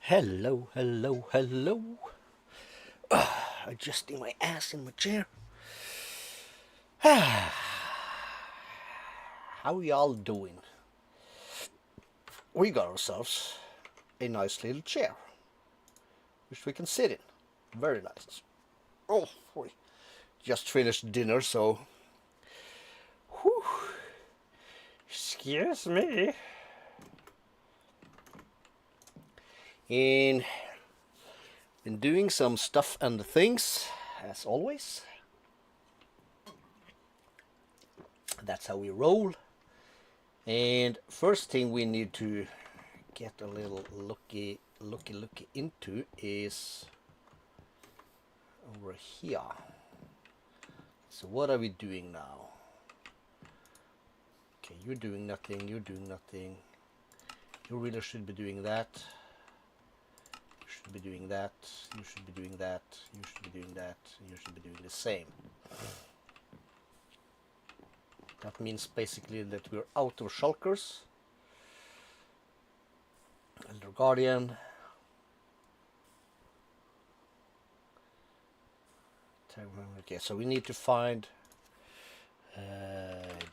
Hello, hello, hello. Adjusting my ass in my chair. How y'all doing? We got ourselves a nice little chair, which we can sit in. Very nice. Oh, we just finished dinner, so. Whew. Excuse me. And been doing some stuff and things, as always. That's how we roll. And first thing we need to get a little looky into is over here. So what are we doing now? Okay, you're doing nothing, you're doing nothing. You really should be doing that. You should be doing that. You should be doing that. You should be doing that. You should be doing the same. That means basically that we're out of shulkers. Elder Guardian. Okay, so we need to find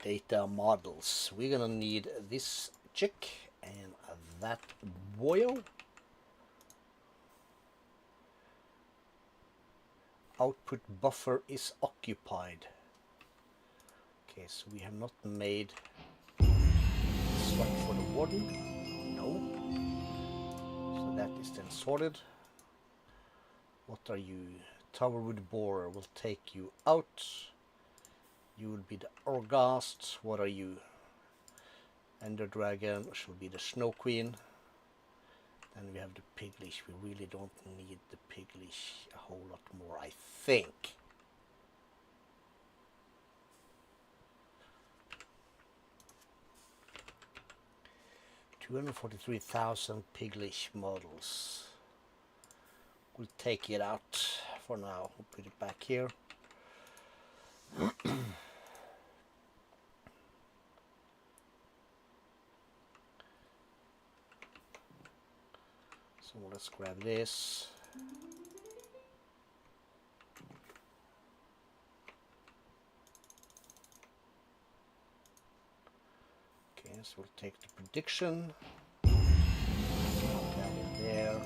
data models. We're gonna need this chick and that boyo. Output buffer is occupied. Okay, so we have not made slot for the warden. No. So that is then sorted. What are you? Towerwood borer will take you out. You will be the Ur-Ghast. What are you? Ender Dragon shall be the Snow Queen. Then we have the Piglish. We really don't need the Piglish a whole lot more, I think. $243,000 Piglish models. We'll take it out for now. We'll put it back here. So let's grab this. Okay, so we'll take the prediction. Put that in there.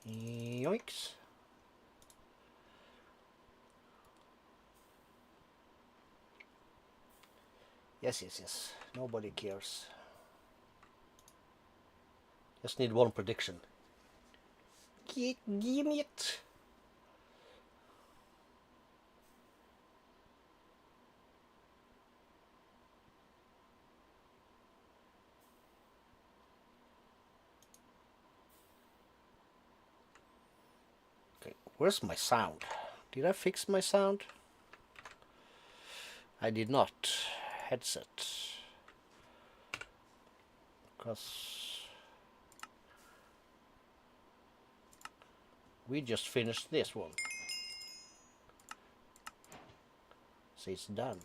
Yoinks. Yes. Nobody cares. Just need one prediction. Give me it. Okay, where's my sound? Did I fix my sound? I did not. Headset. Because we just finished this one. So it's done.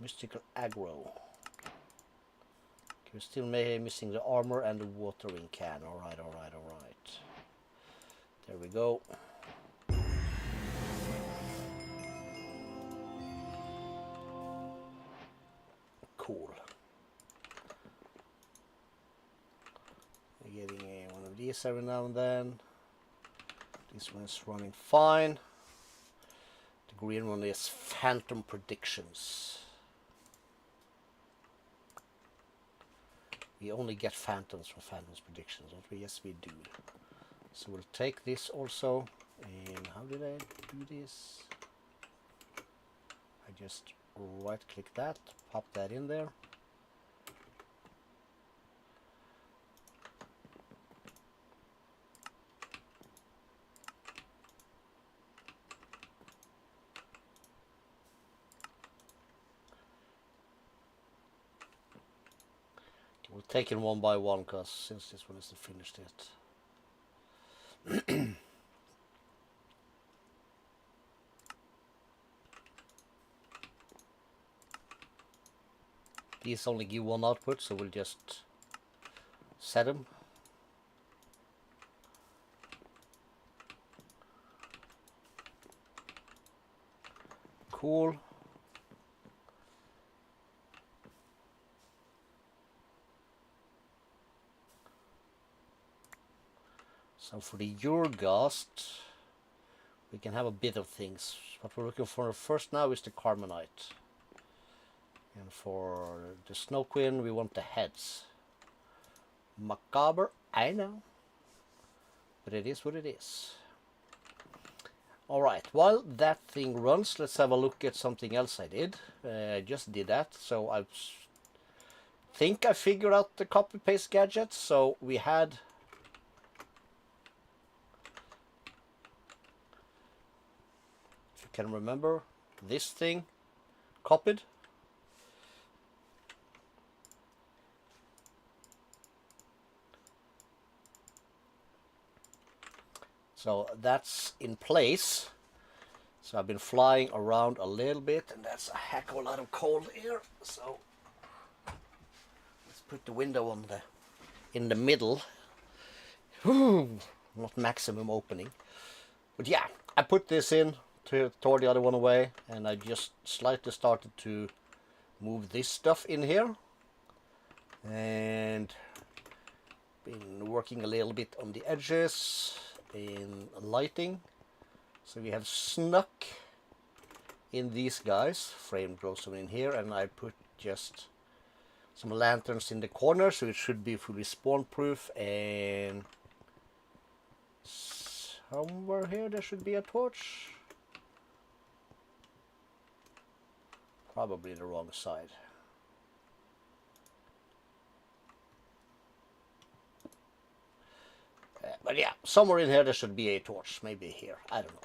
Mystical aggro. Okay, we're still missing the armor and the watering can. Alright. There we go. Cool. We're getting one of these every now and then. This one is running fine. The green one is Phantom Predictions. We only get phantoms from Phantom's Predictions, don't we? Yes, we do. So we'll take this also. And how did I do this? I just right click that, pop that in there. We'll take it one by one, because since this one isn't finished yet. These only give one output, so we'll just set them. Cool. So for the Ur-Ghast, we can have a bit of things. What we're looking for first now is the Carbonite. And for the Snow Queen, we want the heads. Macabre, I know. But it is what it is. Alright, while that thing runs, let's have a look at something else I did. I just did that, so I think I figured out the copy-paste gadgets. So we had... if you can remember, this thing copied. So that's in place. So I've been flying around a little bit, and that's a heck of a lot of cold here. So let's put the window on in the middle. Not maximum opening, but yeah, I put this in to tore the other one away, and I just slightly started to move this stuff in here, and been working a little bit on the edges in lighting. So we have snuck in these guys, framed rows in here, and I put just some lanterns in the corner, so it should be fully spawn proof, and somewhere here there should be a torch. Probably the wrong side. But yeah, somewhere in here there should be a torch. Maybe here. I don't know.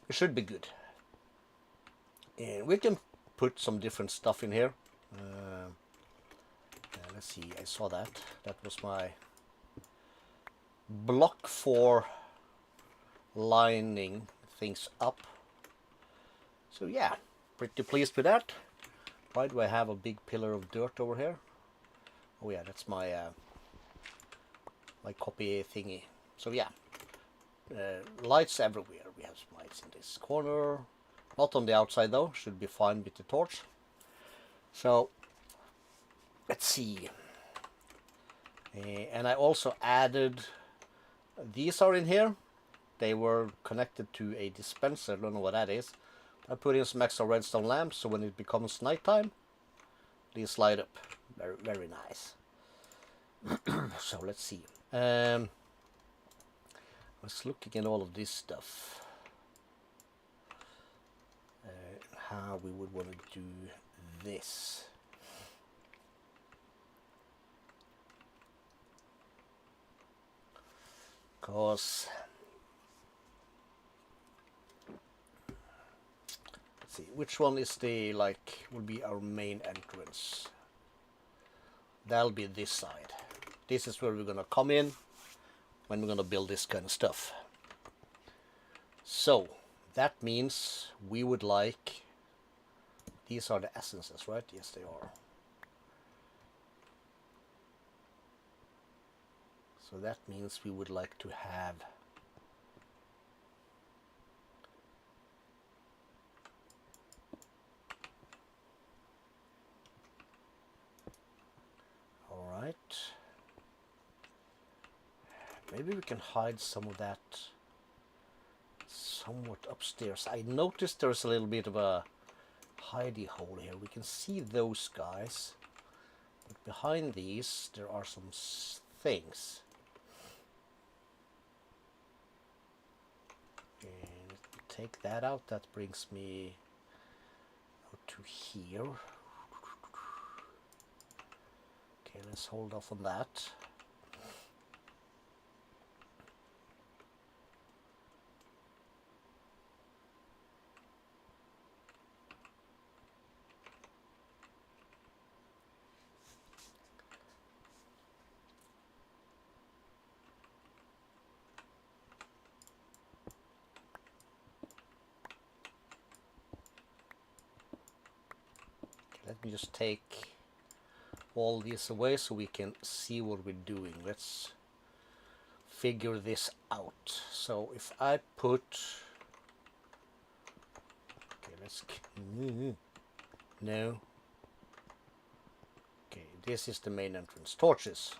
It should be good. And we can put some different stuff in here. Let's see. I saw that. That was my block for lining things up. So yeah, pretty pleased with that. Why do I have a big pillar of dirt over here? Oh yeah, that's my my copy thingy. So yeah, lights everywhere. We have some lights in this corner, not on the outside though. Should be fine with the torch. So let's see. And I also added, these are in here. They were connected to a dispenser. I don't know what that is. I put in some extra redstone lamps, so when it becomes nighttime, these light up. Very, very nice. So let's see. I was looking at all of this stuff. How we would want to do this. Because let's see, which one is the will be our main entrance? That'll be this side. This is where we're gonna come in when we're gonna build this kind of stuff. So that means we would like, these are the essences, right? Yes, they are. So that means we would like to have alright. Maybe we can hide some of that somewhat upstairs. I noticed there's a little bit of a hidey hole here. We can see those guys, but behind these there are some things. And take that out. That brings me out to here. Okay, let's hold off on that. Let me just take all this away so we can see what we're doing. Let's figure this out. So if I put, okay, let's, no, okay, this is the main entrance. Torches.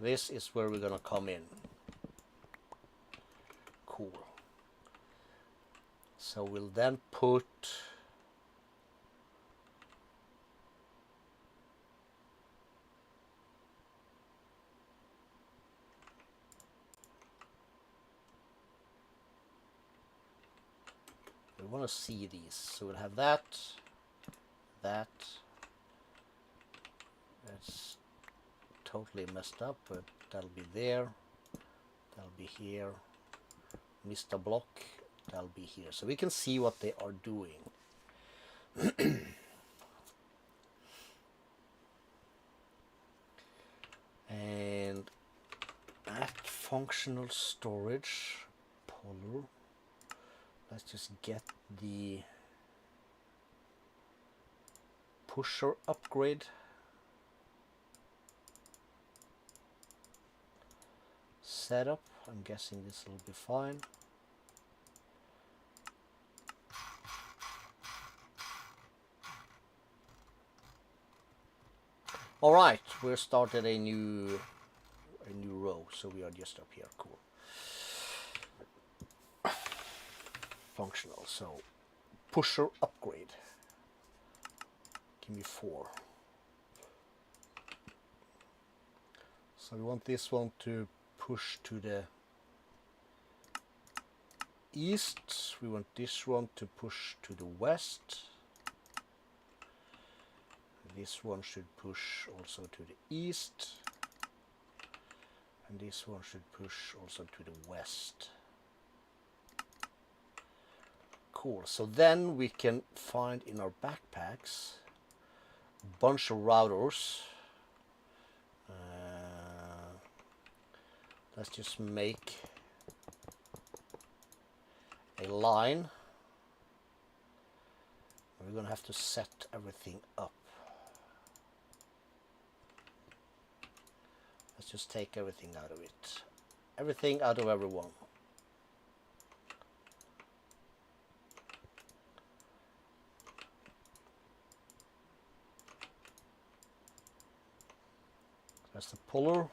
This is where we're gonna come in. Cool. So we'll then put we want to see these, so we'll have that, that. That's totally messed up, but that'll be there, that'll be here. Missed a block, that'll be here, so we can see what they are doing. And at functional storage puller, let's just get the pusher upgrade set up. I'm guessing this will be fine. All right, we started a new row, so we are just up here. Cool. Functional. So pusher upgrade. Give me 4. So we want this one to push to the east. We want this one to push to the west. This one should push also to the east. And this one should push also to the west. Cool. So then we can find in our backpacks a bunch of routers. Let's just make a line. We're going to have to set everything up. Let's just take everything out of it. Everything out of everyone. That's the puller.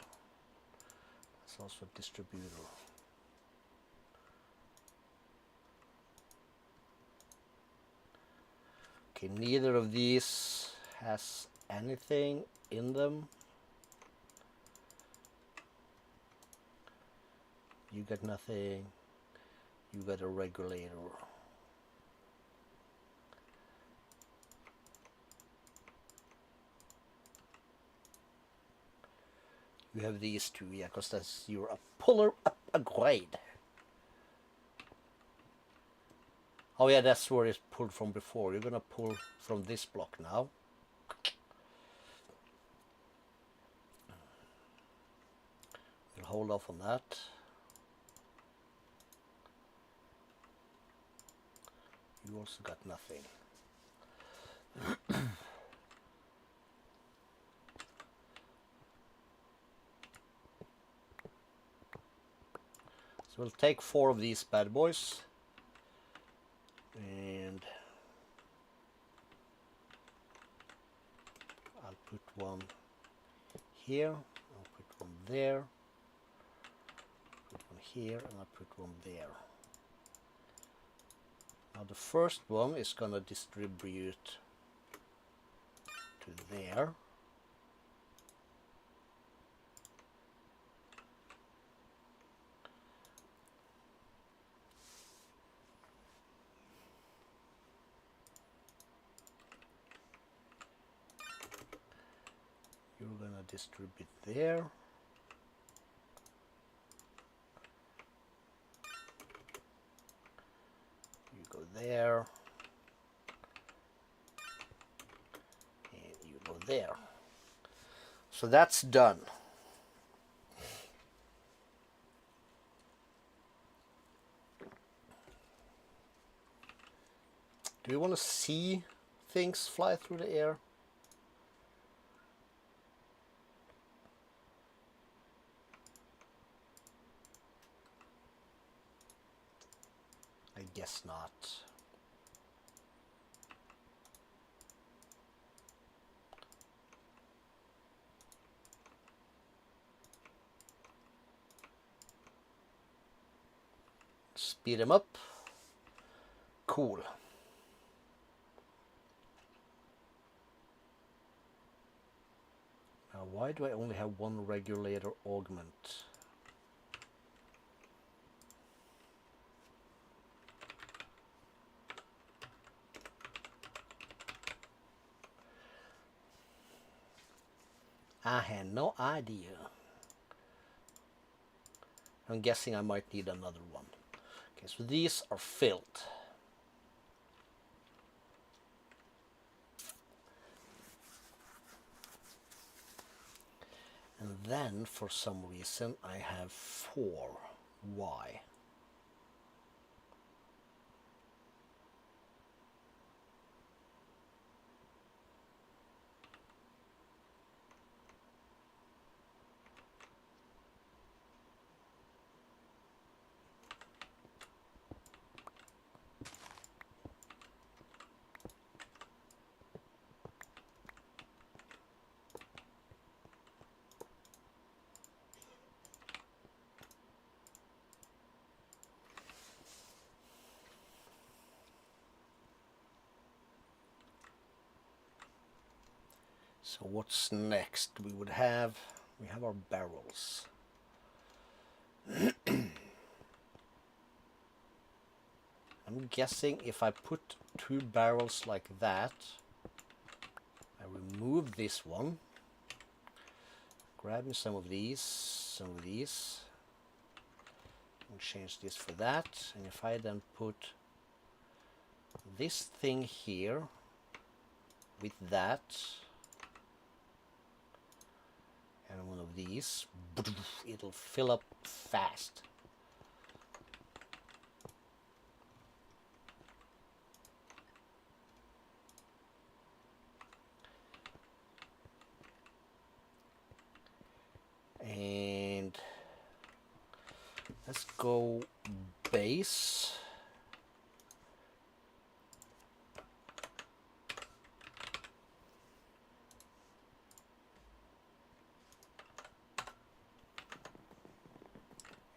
That's also a distributor. Okay, neither of these has anything in them. You got nothing. You got a regulator. You have these two, yeah, because that's your puller upgrade. Oh yeah, that's where it's pulled from before. You're gonna pull from this block now. We'll hold off on that. You also got nothing. So we'll take 4 of these bad boys. And I'll put one here, I'll put one there, put one here, and I'll put one there. Now the first one is gonna distribute to there. You're gonna distribute there. You go there. And you go there. So that's done. Do we want to see things fly through the air? I guess not. Speed them up. Cool. Now, why do I only have one regulator augment? I had no idea. I'm guessing I might need another one. Okay, so these are filled. And then, for some reason, I have 4. Why? So what's next? We have our barrels. I'm guessing if I put 2 barrels like that, I remove this one, grab me some of these, and change this for that. And if I then put this thing here with that, and one of these, it'll fill up fast. And let's go base.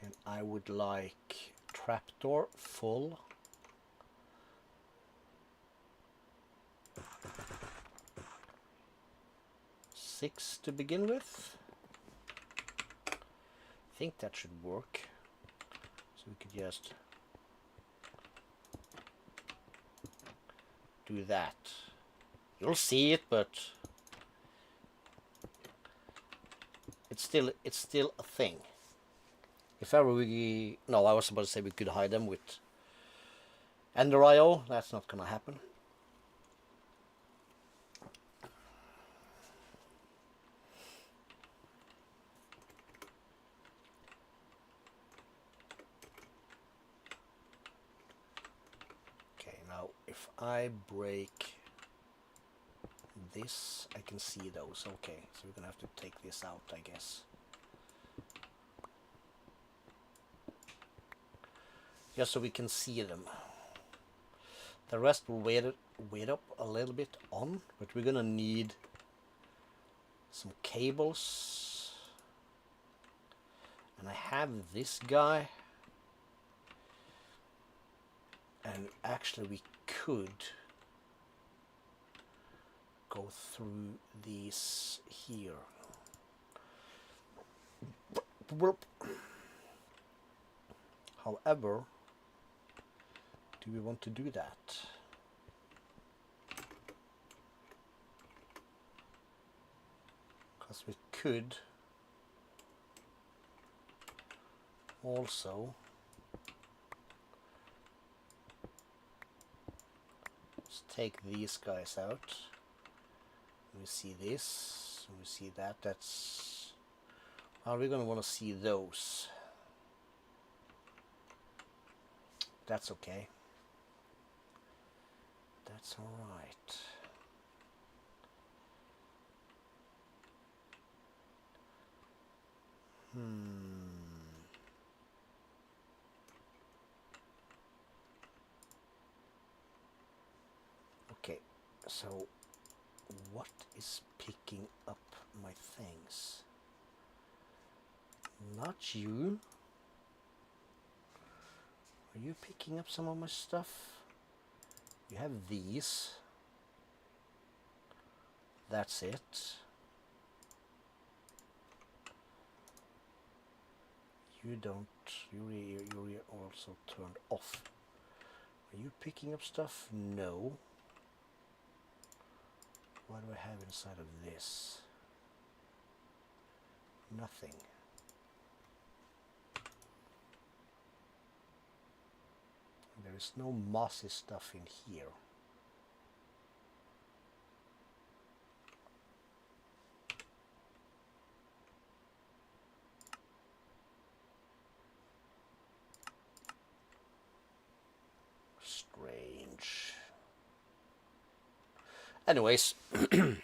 And I would like trapdoor full. Six to begin with. I think that should work. So we could just do that. You'll see it, but it's still a thing. If ever we... No, I was about to say we could hide them with Ender IO. That's not gonna happen. Okay, now if I break this, I can see those. Okay, so we're gonna have to take this out, I guess. Just so we can see them. The rest will wait up a little bit on, but we're gonna need some cables. And I have this guy. And actually we could go through these here. However, do we want to do that? Because we could also just take these guys out. We see this, we see that. That's... Are we going to want to see those? That's okay. That's all right. Okay, so what is picking up my things? Not you. Are you picking up some of my stuff? You have these. That's it. You don't. You're also turned off. Are you picking up stuff? No. What do I have inside of this? Nothing. There is no mossy stuff in here. Strange. Anyways, we're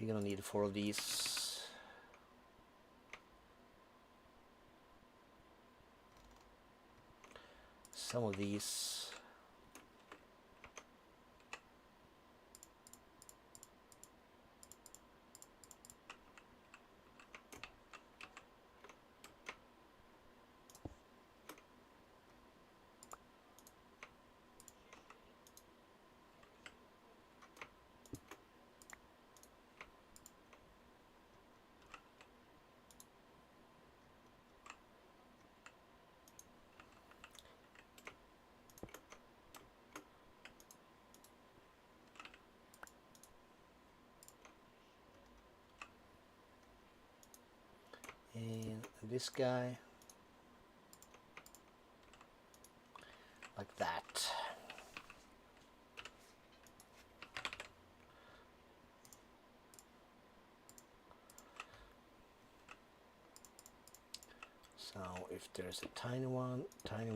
gonna need 4 of these. Some of these. And this guy, like that. So if there's a tiny one, tiny,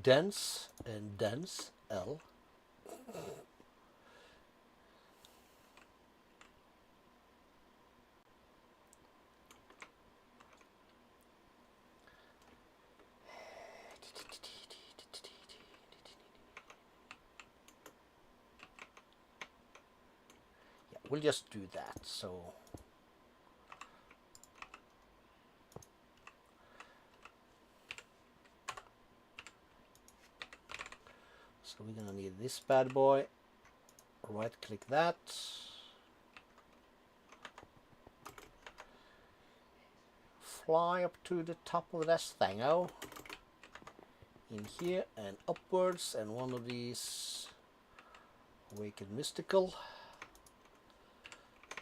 dense, and dense L. Yeah, we'll just do that. So we're gonna need this bad boy. Right click that. Fly up to the top of this thingo. In here and upwards, and one of these Awakened Mystical.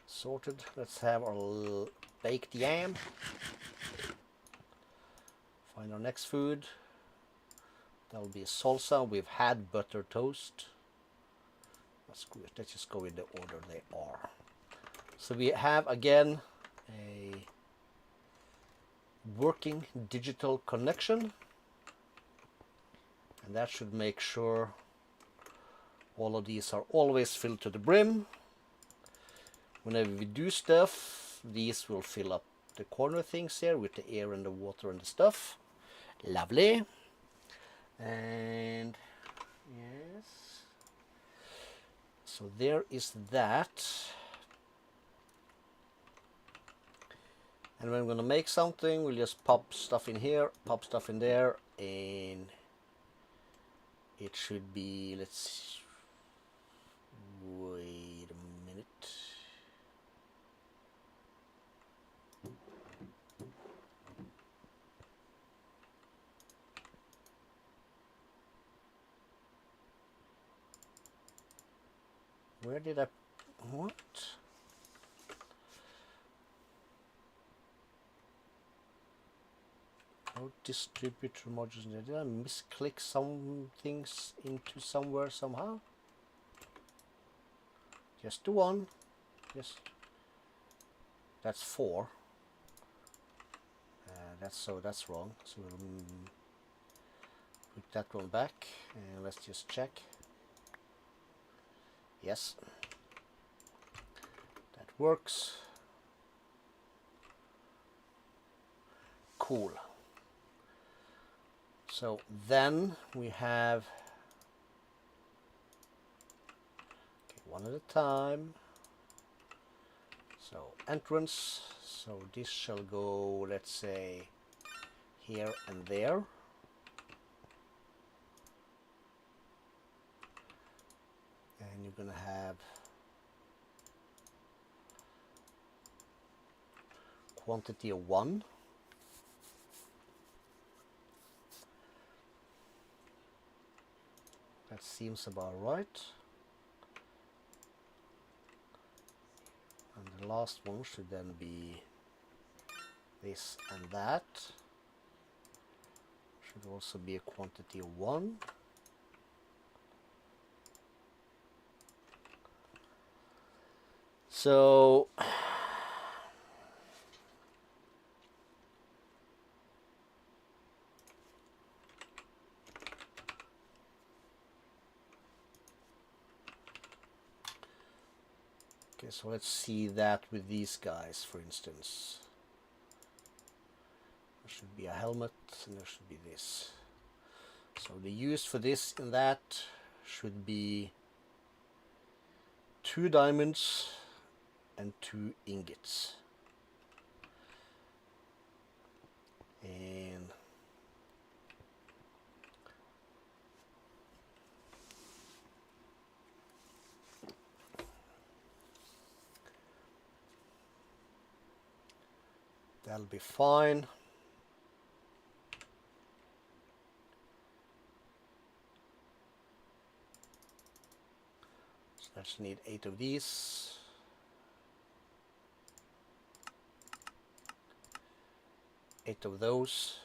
Sorted. Let's have our little baked yam. Find our next food. That'll be a salsa. We've had butter toast. Let's just go in the order they are. So we have again a working digital connection, and that should make sure all of these are always filled to the brim. Whenever we do stuff, these will fill up the corner things here with the air and the water and the stuff. Lovely. And yes, so there is that. And when I'm going to make something, we'll just pop stuff in here, pop stuff in there, and it should be, let's wait a minute. Where did I, what? Oh, distributor modules. Did I misclick some things into somewhere somehow? Just the one. Yes. That's 4. That's wrong. So we'll put that one back and let's just check. Yes, that works. Cool. So then we have one at a time. So entrance. So this shall go, let's say, here and there. And you're gonna have quantity of 1. That seems about right. And the last one should then be this and that. Should also be a quantity of 1. So okay, so let's see that with these guys, for instance. There should be a helmet and there should be this. So the use for this and that should be 2 diamonds and 2 ingots. And that'll be fine. So I just need 8 of these. 8 of those.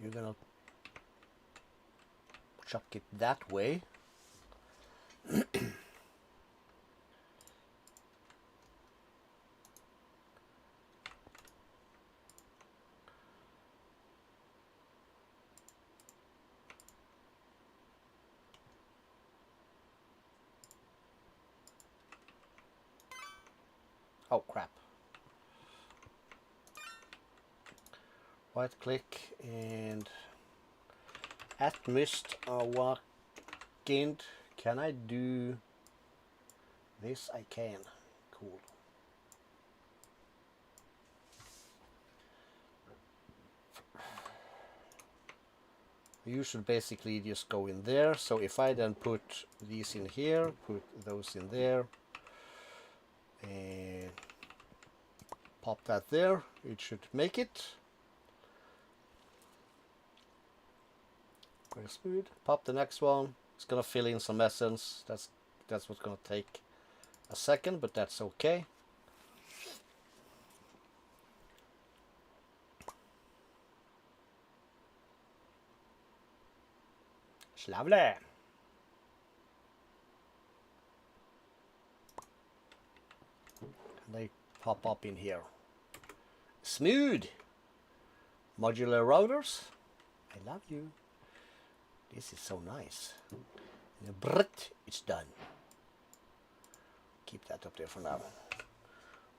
You're gonna chuck it that way. Oh crap. Right click and at mist walk-in. Can I do this? I can. Cool. You should basically just go in there. So if I then put these in here, put those in there, and pop that there, it should make it. Very smooth. Pop the next one. It's gonna fill in some essence. That's what's gonna take a second, but that's okay. It's lovely. And they pop up in here. Smooth. Modular routers. I love you. This is so nice. And brrrt, it's done. Keep that up there for now.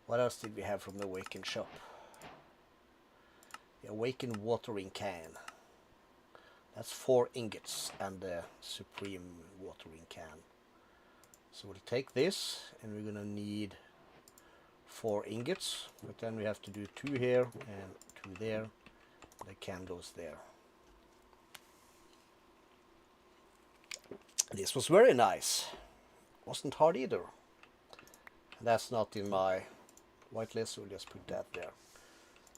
What else did we have from the Awaken shop? The Awaken watering can. That's 4 ingots and the Supreme watering can. So we'll take this and we're gonna need 4 ingots, but then we have to do 2 here and 2 there. The can goes there. This was very nice. Wasn't hard either. That's not in my whitelist, so we'll just put that there.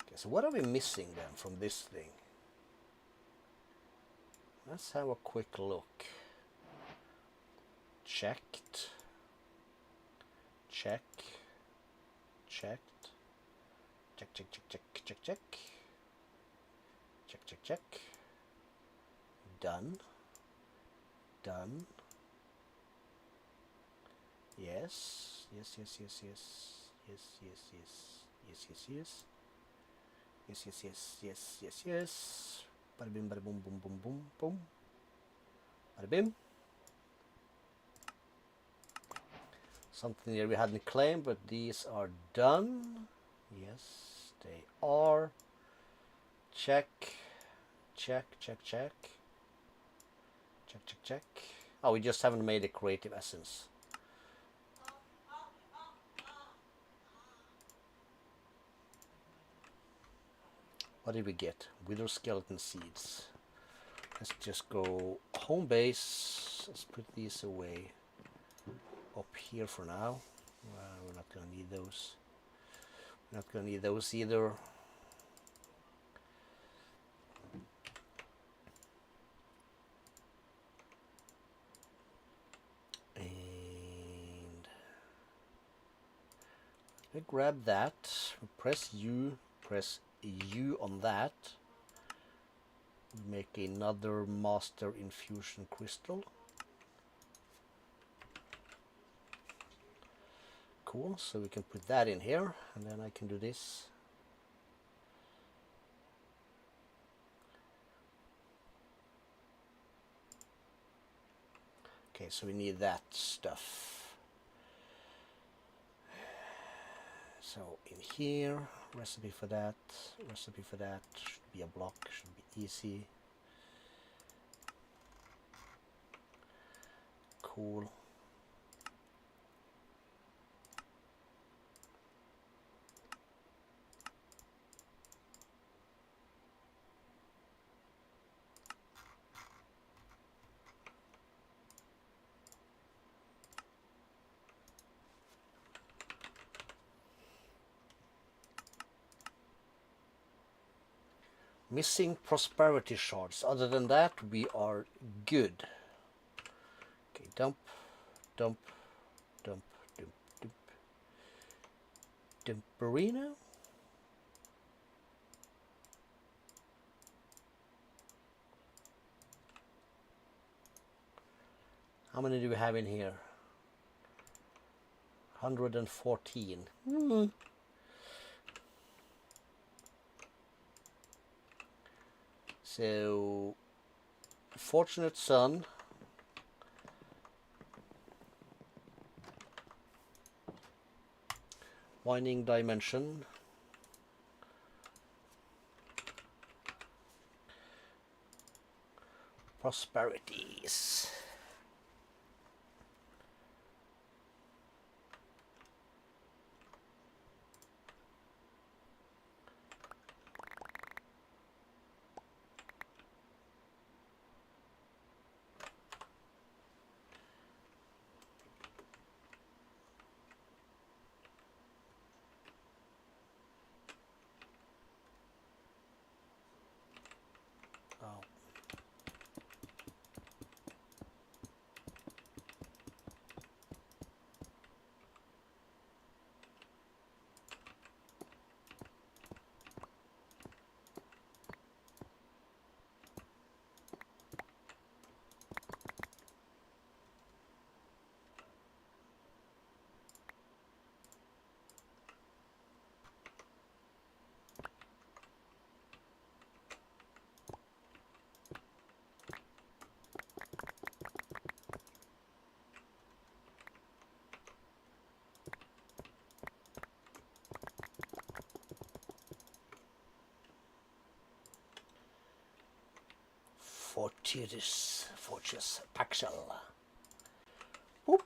Okay, so what are we missing then from this thing? Let's have a quick look. Checked. Check. Checked. Check, check, check, check, check, check. Check, check, check. Done. Done. Yes. Yes, yes, yes, yes. Yes, yes, yes. Yes, yes, yes. Yes, yes, yes, yes, yes, yes. Bada bim, bada boom, boom, boom, boom, boom. Bada bim. Something here we hadn't claimed, but these are done. Yes, they are. Check. Check, check, check. Check, check, check. Oh, we just haven't made a creative essence. What did we get? Wither skeleton seeds. Let's just go home base. Let's put these away up here for now. We're not going to need those. We're not going to need those either. And we grab that. Press U. Press U on that. Make another master infusion crystal. Cool, so we can put that in here, and then I can do this. Okay, so we need that stuff. So in here, recipe for that should be a block, should be easy. Cool. Missing prosperity shards. Other than that, we are good. Okay, dump, dump, dump, dump, dump. Dumperino. How many do we have in here? 114. So, fortunate son. Winding dimension. Prosperities. Fortius Paxel. Whoop.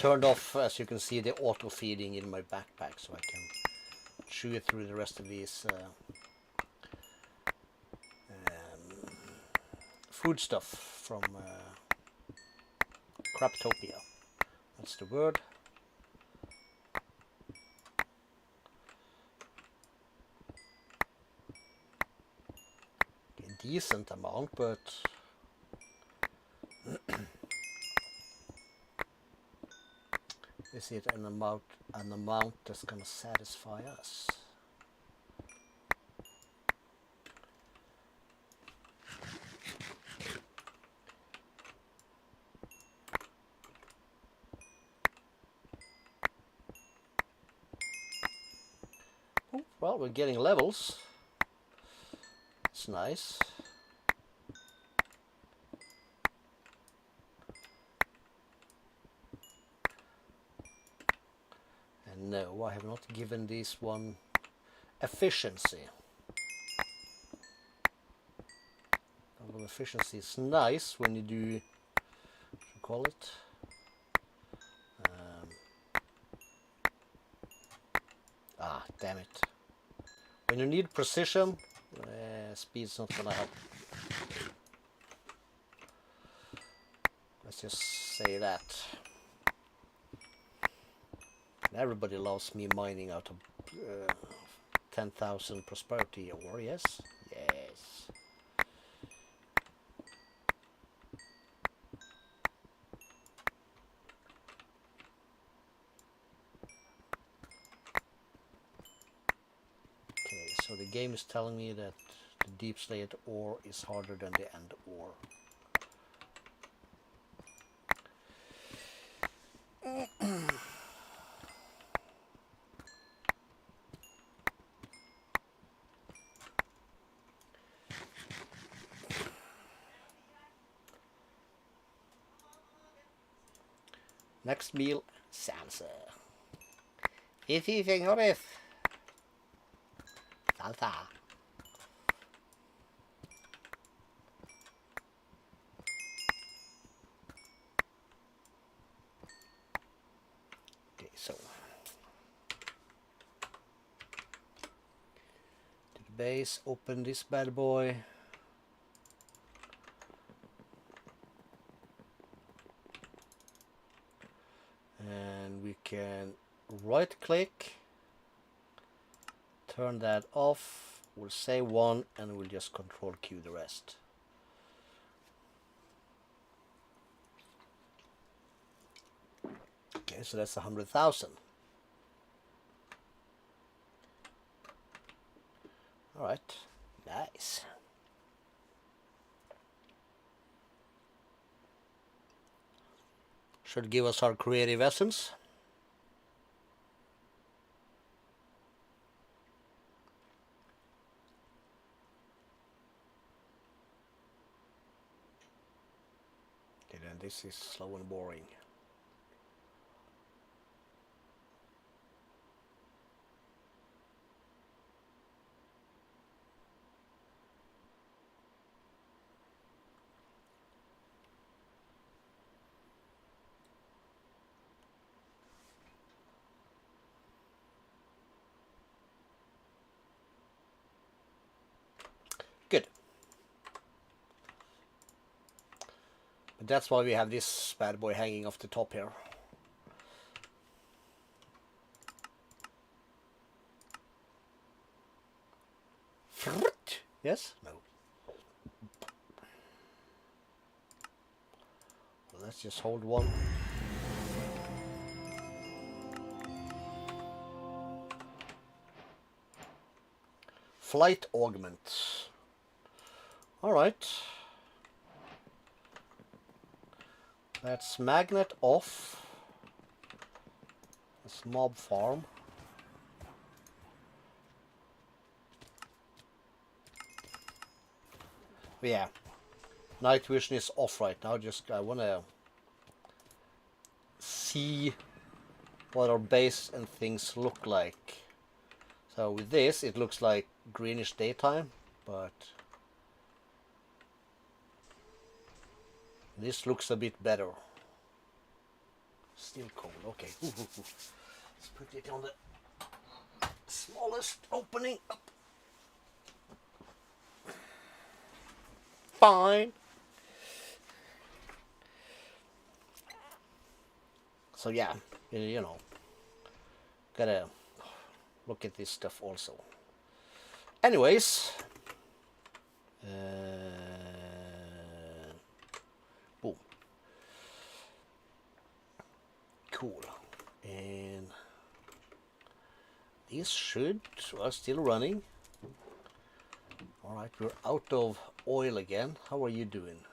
turned off, as you can see, the auto feeding in my backpack, so I can chew it through the rest of these food stuff from Craptopia. That's the word. A decent amount, but is it an amount that's gonna satisfy us? Oh, well, we're getting levels. It's nice. And no, I have not given this one efficiency. Well, efficiency is nice when you do, what you call it? Damn it. When you need precision, speed's not gonna help. Let's just say that. And everybody loves me mining out of 10,000 prosperity ore, yes? Yes. Okay, so the game is telling me that the deep slate ore is harder than the end ore. Next meal, salsa. Sí, señores. Salsa. Okay, so to the base, open this bad boy. And we can right click, turn that off, we'll say 1 and we'll just control Q the rest. Okay, so that's 100,000. All right, nice. Should give us our creative essence. Okay, then this is slow and boring. Good. But that's why we have this bad boy hanging off the top here. Yes? No. Well, let's just hold 1. Flight augment. All right. That's magnet off. That's mob farm. Yeah. Night vision is off right now. Just I want to see what our base and things look like. So with this, it looks like greenish daytime, but this looks a bit better. Still cold. Okay. Let's put it on the smallest opening. Fine. So yeah, you know, gotta look at this stuff also. Anyways, boom. Cool. And these are still running. All right, we're out of oil again. How are you doing?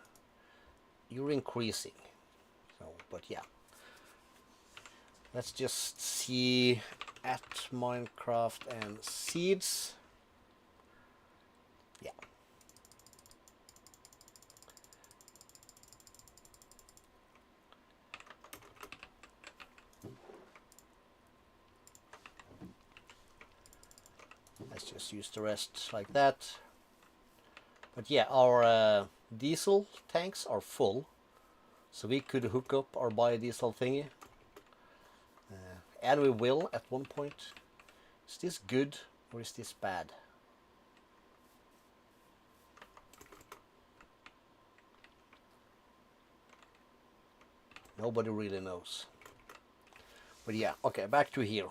You're increasing. So, but yeah. Let's just see at Minecraft and seeds. Yeah. Let's just use the rest like that. But yeah, our diesel tanks are full, so we could hook up our biodiesel thingy. And we will at one point. Is this good or is this bad? Nobody really knows. But yeah, okay, back to here.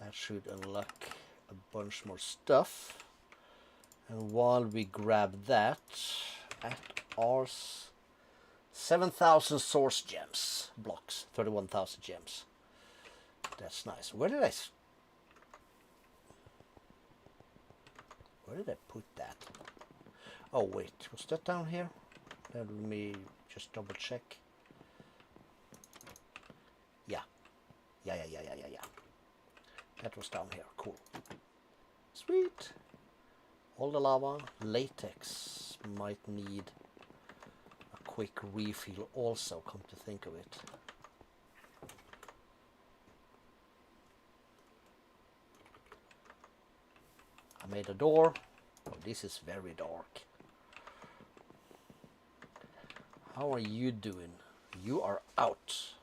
That should unlock a bunch more stuff. And while we grab that, at ours, 7,000 source gems blocks, 31,000 gems. That's nice. Where did I put that? Oh wait, was that down here? Let me just double check. Yeah. That was down here. Cool. Sweet. All the lava. Latex might need a quick refill also, come to think of it. I made a door. Oh, this is very dark. How are you doing? You are out.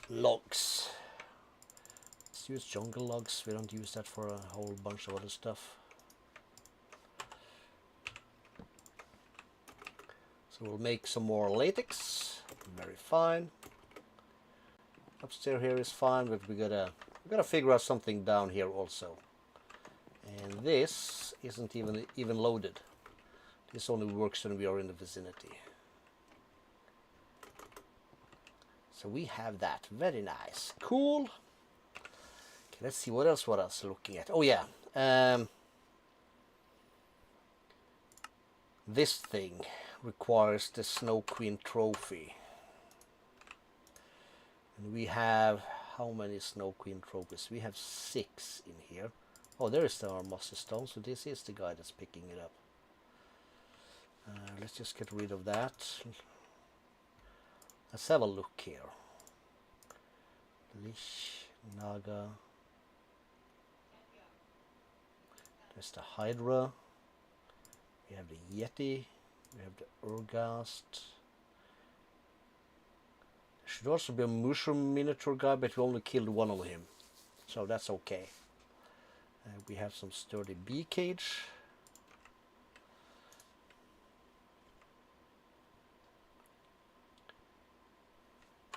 Logs. Let's use jungle logs. We don't use that for a whole bunch of other stuff. So we'll make some more latex. Very fine. Upstairs here is fine, but we gotta figure out something down here also. And this isn't even loaded. This only works when we are in the vicinity. So we have that. Very nice. Cool. Okay, let's see what else looking at. Oh yeah. This thing requires the Snow Queen trophy. And we have how many Snow Queen trophies? We have 6 in here. Oh, there is the mossy stone, so this is the guy that's picking it up. Let's just get rid of that. Let's have a look here. Lich, Naga. There's the Hydra. We have the Yeti. We have the Ur-Ghast. There should also be a mushroom miniature guy, but we only killed one of him. So that's okay. We have some sturdy bee cage.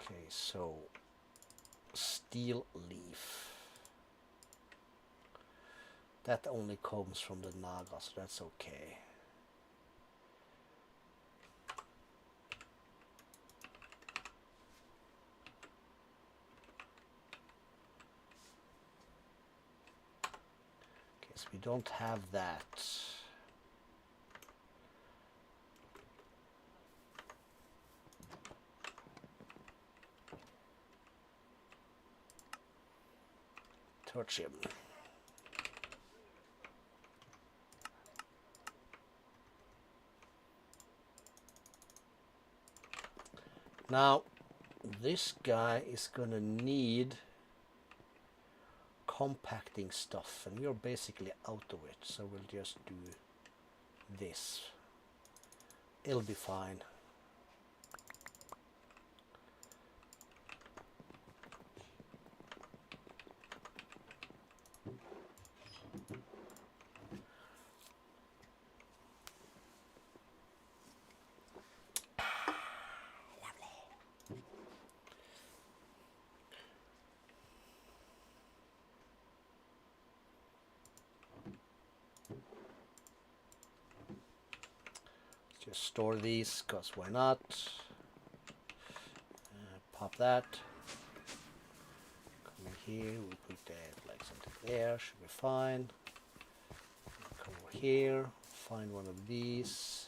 Okay, so steel leaf. That only comes from the Naga, so that's okay. Okay, so we don't have that. Touch him. Now, this guy is gonna need compacting stuff, and we are basically out of it, so we'll just do this. It'll be fine. Just store these, because why not? Pop that. Come in here, we put that like something there, should be fine. Come over here, find one of these.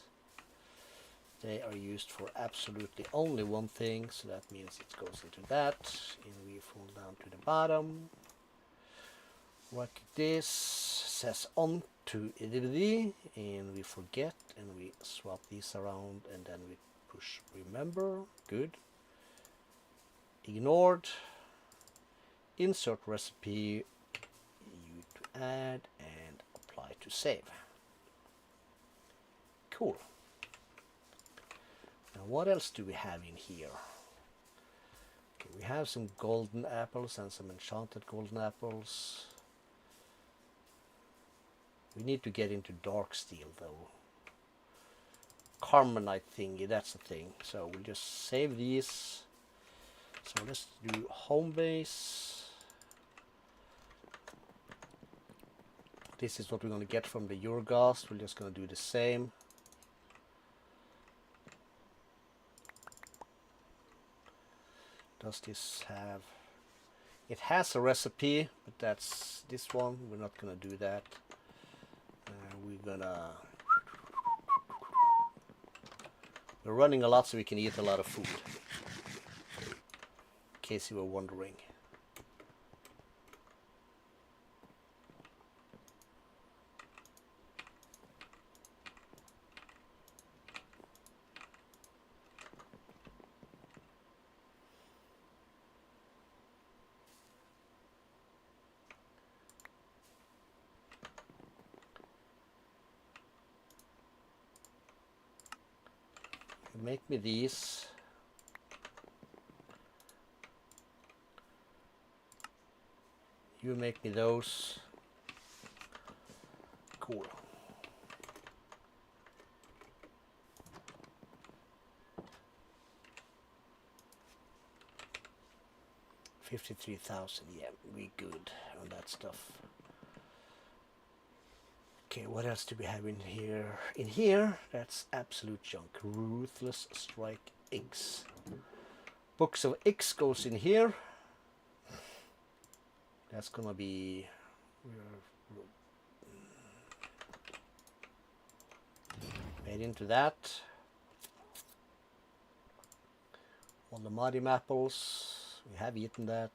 They are used for absolutely only one thing, so that means it goes into that. And we fall down to the bottom. Like this, says on to EDD, and we forget, and we swap these around, and then we push remember. Good. Ignored. Insert recipe, U to add, and apply to save. Cool. Now what else do we have in here? Okay, we have some golden apples and some enchanted golden apples. We need to get into dark steel though. Carbonite thingy, that's the thing. So we'll just save these. So let's do home base. This is what we're going to get from the Ur-Ghast. We're just going to do the same. Does this have... It has a recipe, but that's this one. We're not going to do that. We're running a lot so we can eat a lot of food. In case you were wondering. Make me these. You make me those. Cool. $53,000. Yeah, we good on that stuff. Okay, what else do we have in here? In here, that's absolute junk. Ruthless Strike X. Books of X goes in here. That's gonna be... made into that. All the Muddy Apples. We have eaten that.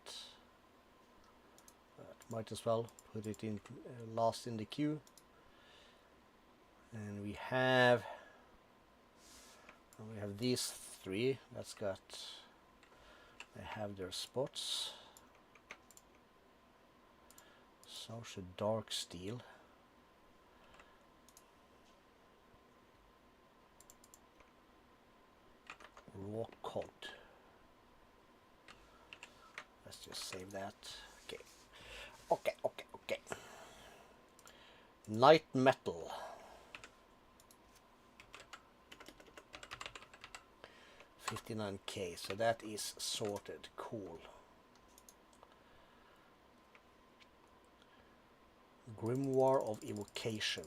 But might as well put it in last in the queue. And we have these three. That's got, they have their spots. So should dark steel. Raw cod. Let's just save that. Okay. Okay. Night metal. 59k, so that is sorted. Cool. Grimoire of Evocation.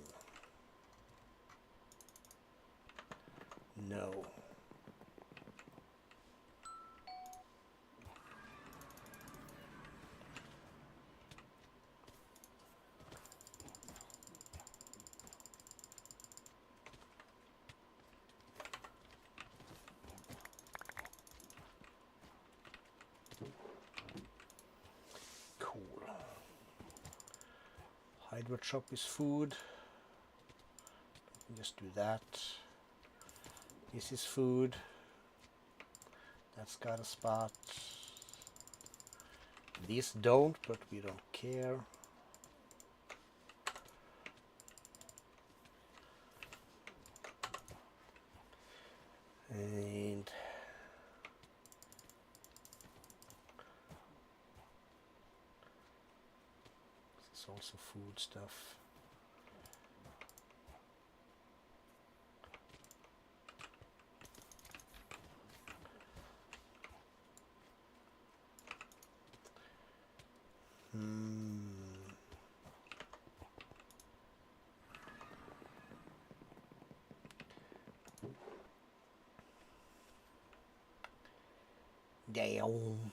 No. Hydra chop is food. Just do that. This is food. That's got a spot. These don't, but we don't care. And this is also food stuff. Down.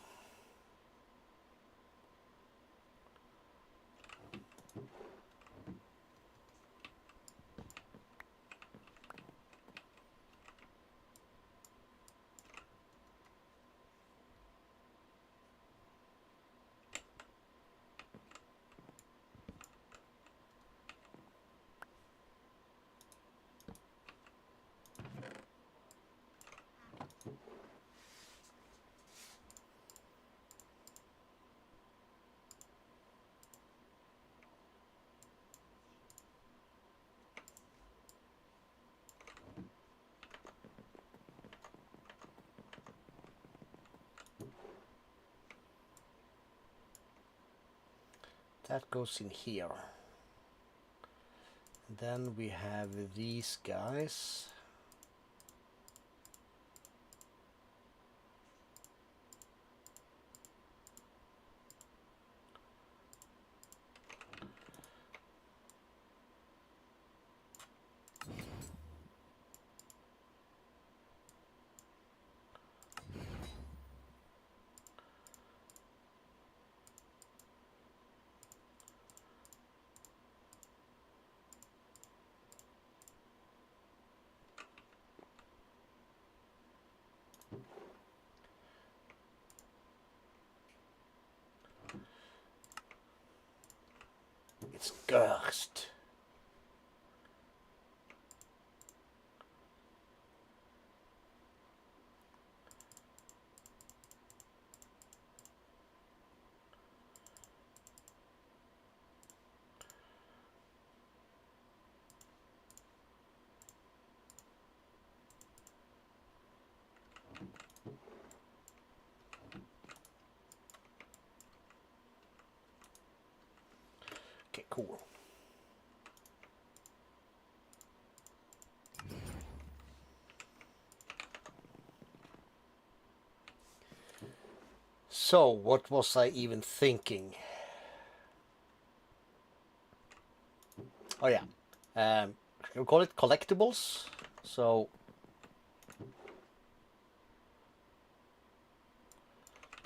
That goes in here. Then we have these guys. It's Ur-Ghast. Okay, cool. So, what was I even thinking? Oh yeah, we'll call it collectibles. So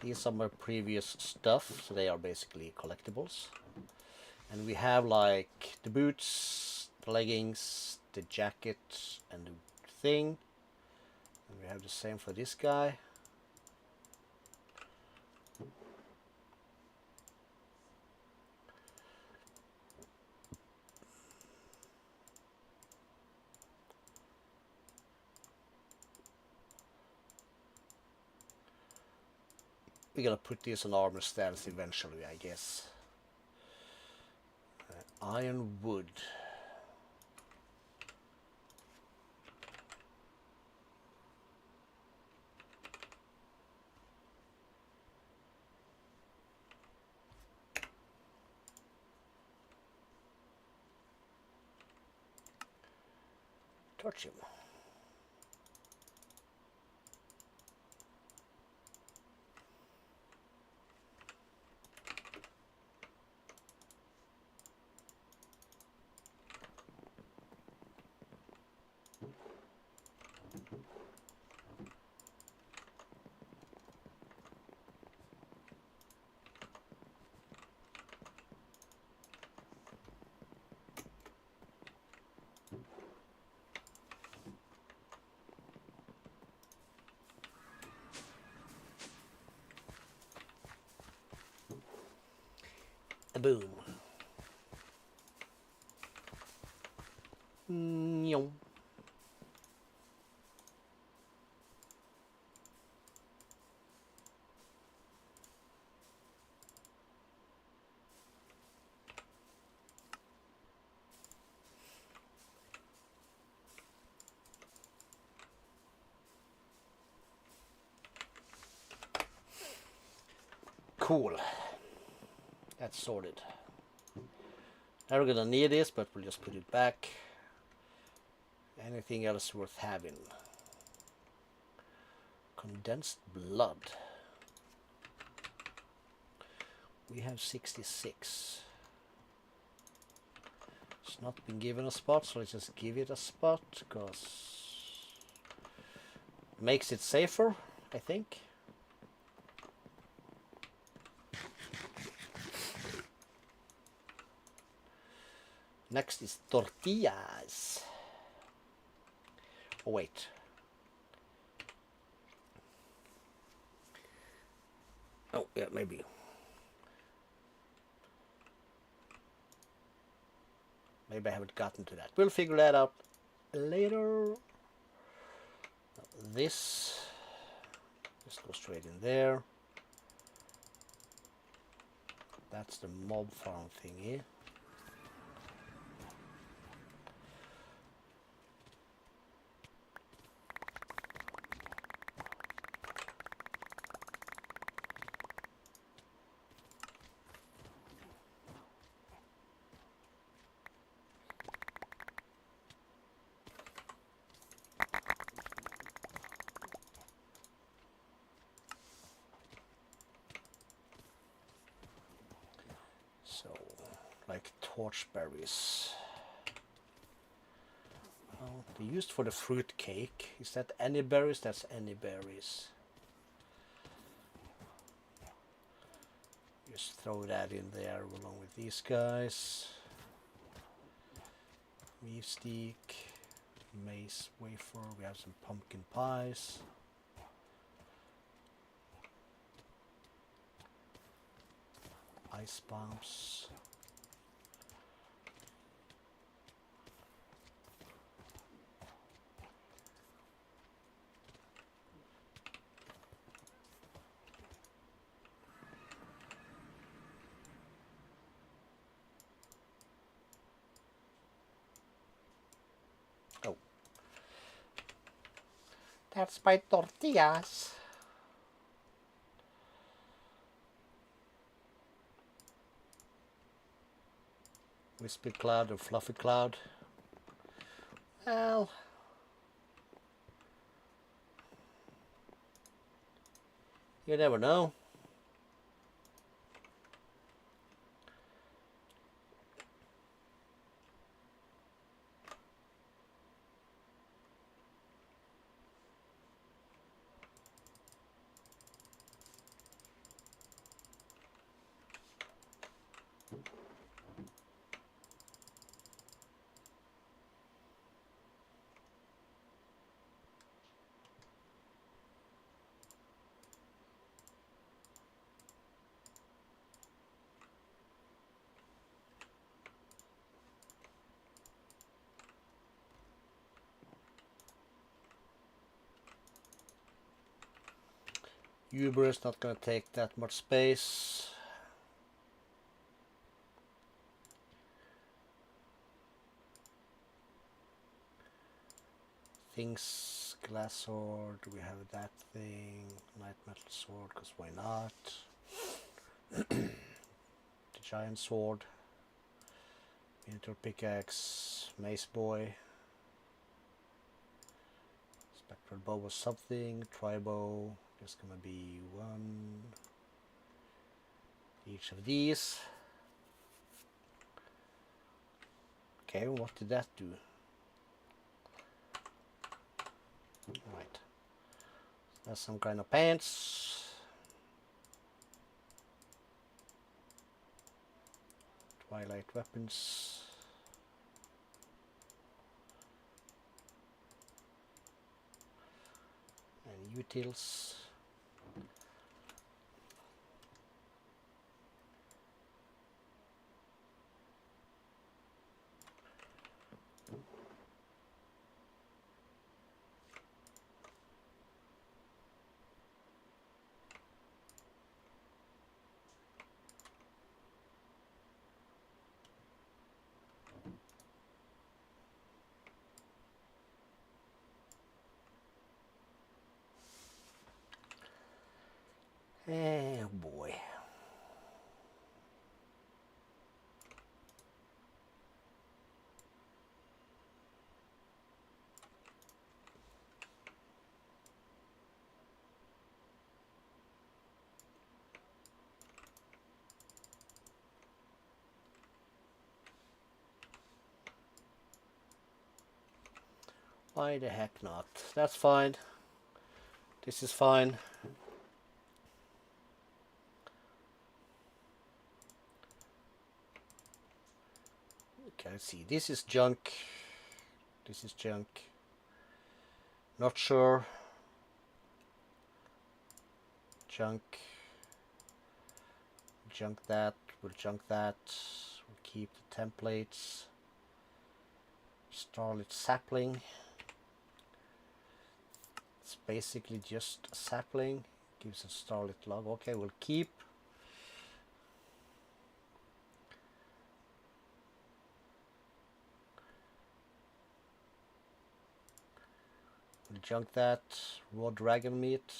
these are my previous stuff, so they are basically collectibles. And we have like the boots, the leggings, the jacket, and the thing. And we have the same for this guy. We're gonna put this on armor stance eventually, I guess. Iron wood. Touch him. Boom. Nyong. Cool. That's sorted. Never gonna need this, but we'll just put it back. Anything else worth having? Condensed blood. We have 66. It's not been given a spot, so let's just give it a spot, because makes it safer, I think. Next is tortillas. Oh wait. Oh yeah, maybe. Maybe I haven't gotten to that. We'll figure that out later. This just go straight in there. That's the mob farm thingy. So, like torchberries. Oh, they're used for the fruit cake. Is that any berries? That's any berries. Just throw that in there along with these guys. Beef steak, maize wafer. We have some pumpkin pies. Ice bombs. Oh, that's my tortillas. Wispy cloud or fluffy cloud? Well, you never know. Uber is not going to take that much space. Things, glass sword, we have that thing, light metal sword, because why not? The giant sword, miniature pickaxe, mace boy, spectral bow or something, tri-bow, there's gonna be one each of these. Okay, what did that do? Right, that's some kind of pants. Twilight weapons. And utils. Oh boy. Why the heck not? That's fine. This is fine. Okay, let's see. This is junk. This is junk. Not sure. Junk. Junk that. We'll junk that. We'll keep the templates. Starlit sapling. It's basically just a sapling. Gives a starlit log. Okay, we'll keep. We'll junk that. Raw dragon meat.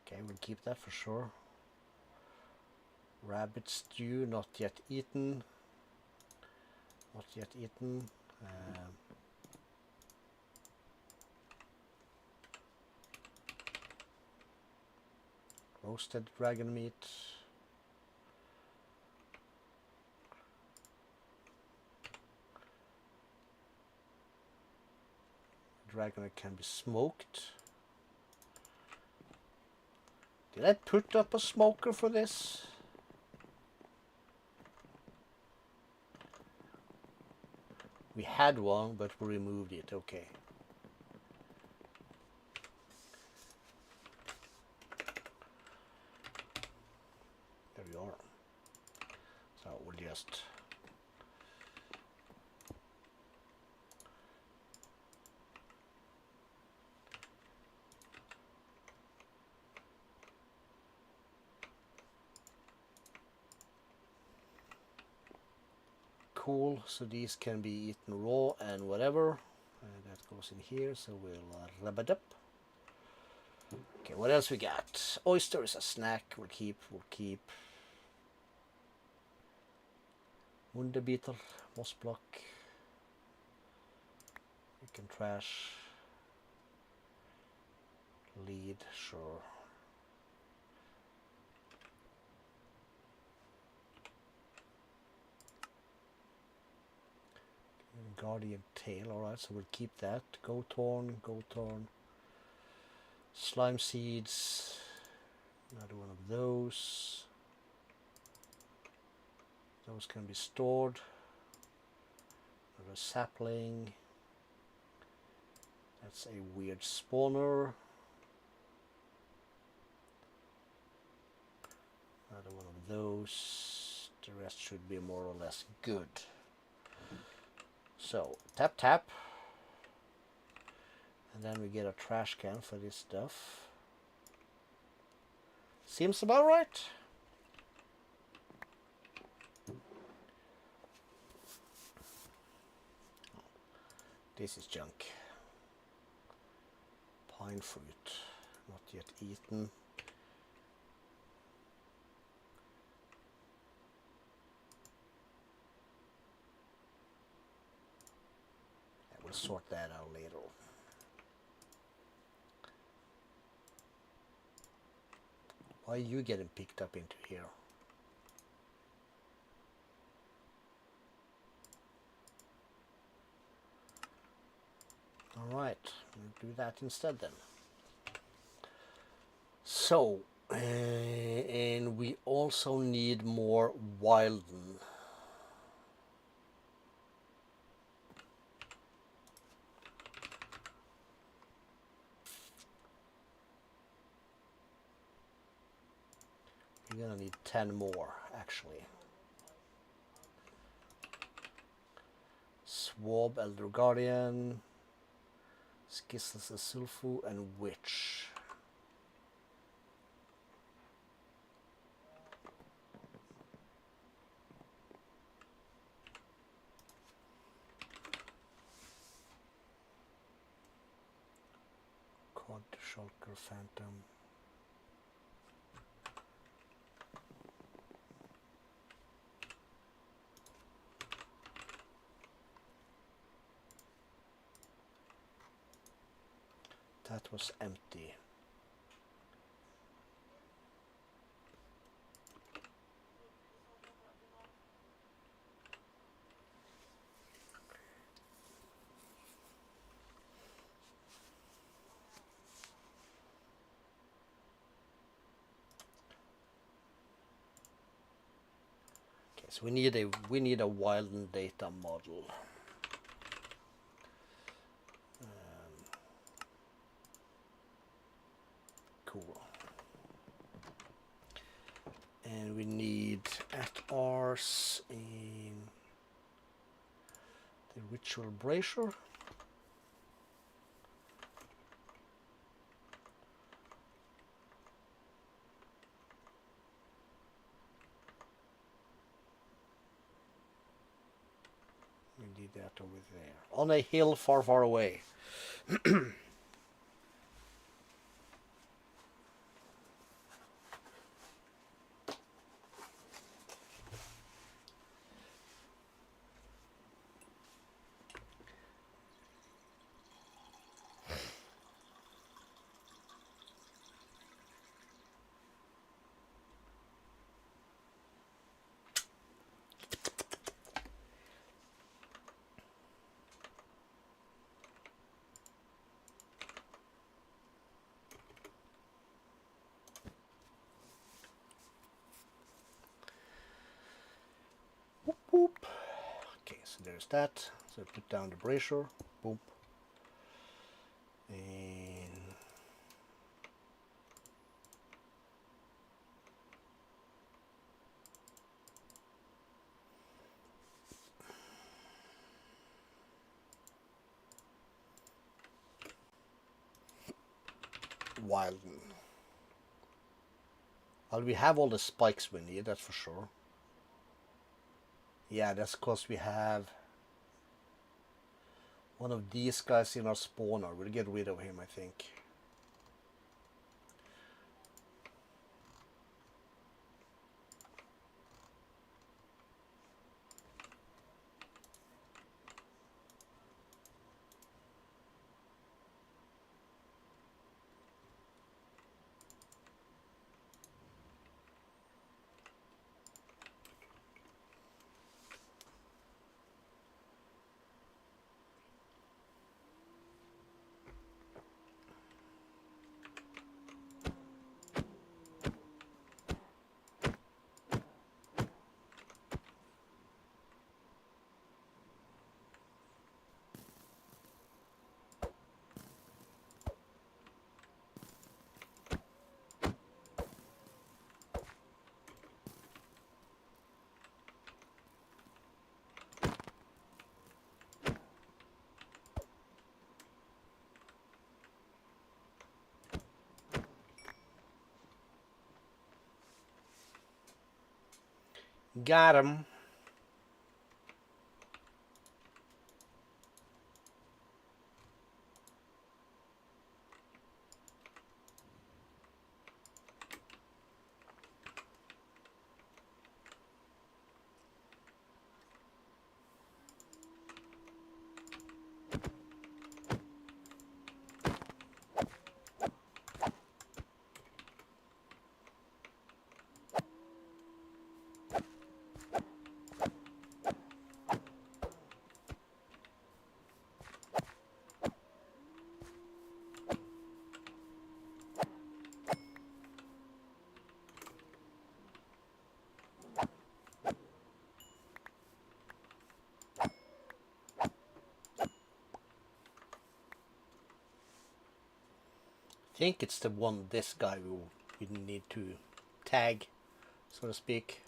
Okay, we'll keep that for sure. Rabbit stew, not yet eaten. Not yet eaten. Roasted dragon meat. Dragon that can be smoked. Did I put up a smoker for this? We had one, but we removed it. Okay. There we are. So we'll just cool. So these can be eaten raw and whatever. That goes in here. So we'll rub it up. Okay, what else we got? Oyster is a snack. We'll keep. We'll keep. Wonder beetle, moss block. We can trash. Lead, sure. Guardian tail, alright, so we'll keep that. Goat horn, goat horn. Slime seeds. Another one of those. Those can be stored. Another sapling. That's a weird spawner. Another one of those. The rest should be more or less good. So, tap tap. And then we get a trash can for this stuff. Seems about right. This is junk. Pine fruit, not yet eaten. I will sort that out later. Why are you getting picked up into here? Alright, we'll do that instead then. So, and we also need more Wilden. We're gonna need 10 more, actually. Swab, Elder Guardian, Skisses, Sulfu, and Witch. Quad Shulker Phantom. That was empty. Okay, So we need a Wilden data model. Cool. And we need at ours in the ritual brazier. We need that over there on a hill far, far away. Boop, boop. Okay, so there's that. So put down the brazier. Boop. And Wilden. Well, we have all the spikes we need, that's for sure. Yeah, that's because we have one of these guys in our spawner. We'll get rid of him, I think. Got him. I think it's the one, this guy we need to tag, so to speak.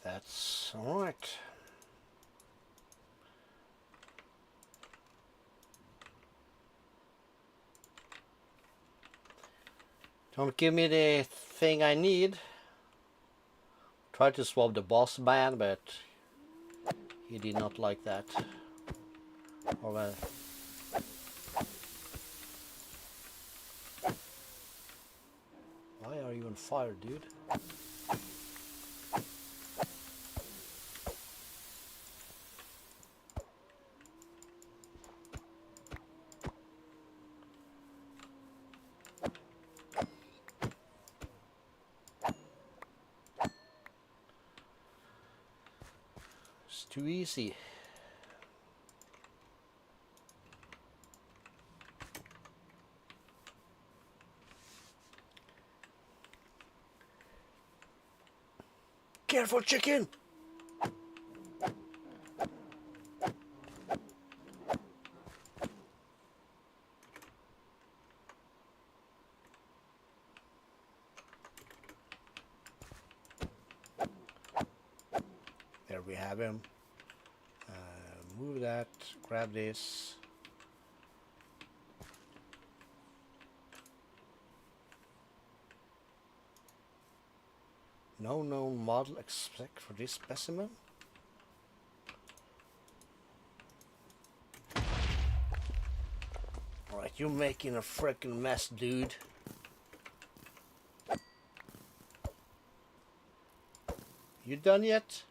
That's all right. Don't give me the thing I need. Tried to swap the boss man, but he did not like that. Or fire, dude. It's too easy. Careful, chicken! There we have him. Move that, grab this. No known model except for this specimen. Alright, you're making a freaking mess, dude. You done yet?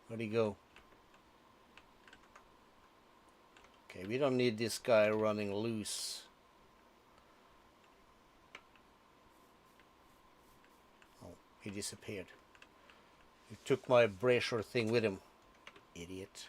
Where'd he go? Okay, we don't need this guy running loose. Oh, he disappeared. He took my brazier thing with him. Idiot.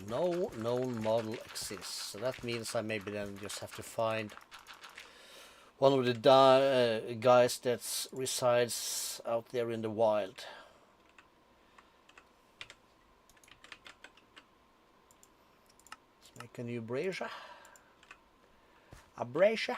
No known model exists, so that means I maybe then just have to find one of the guys that resides out there in the wild. Let's make a new brazier. A brazier.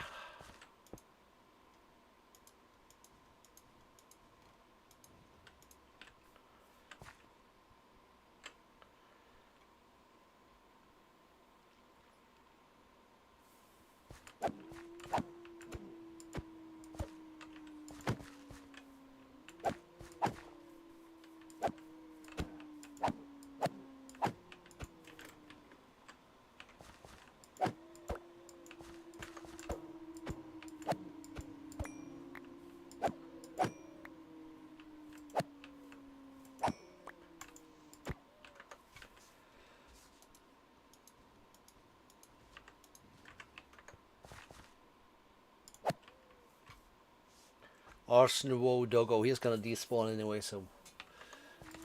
Arsenal doggo, he's gonna despawn anyway, so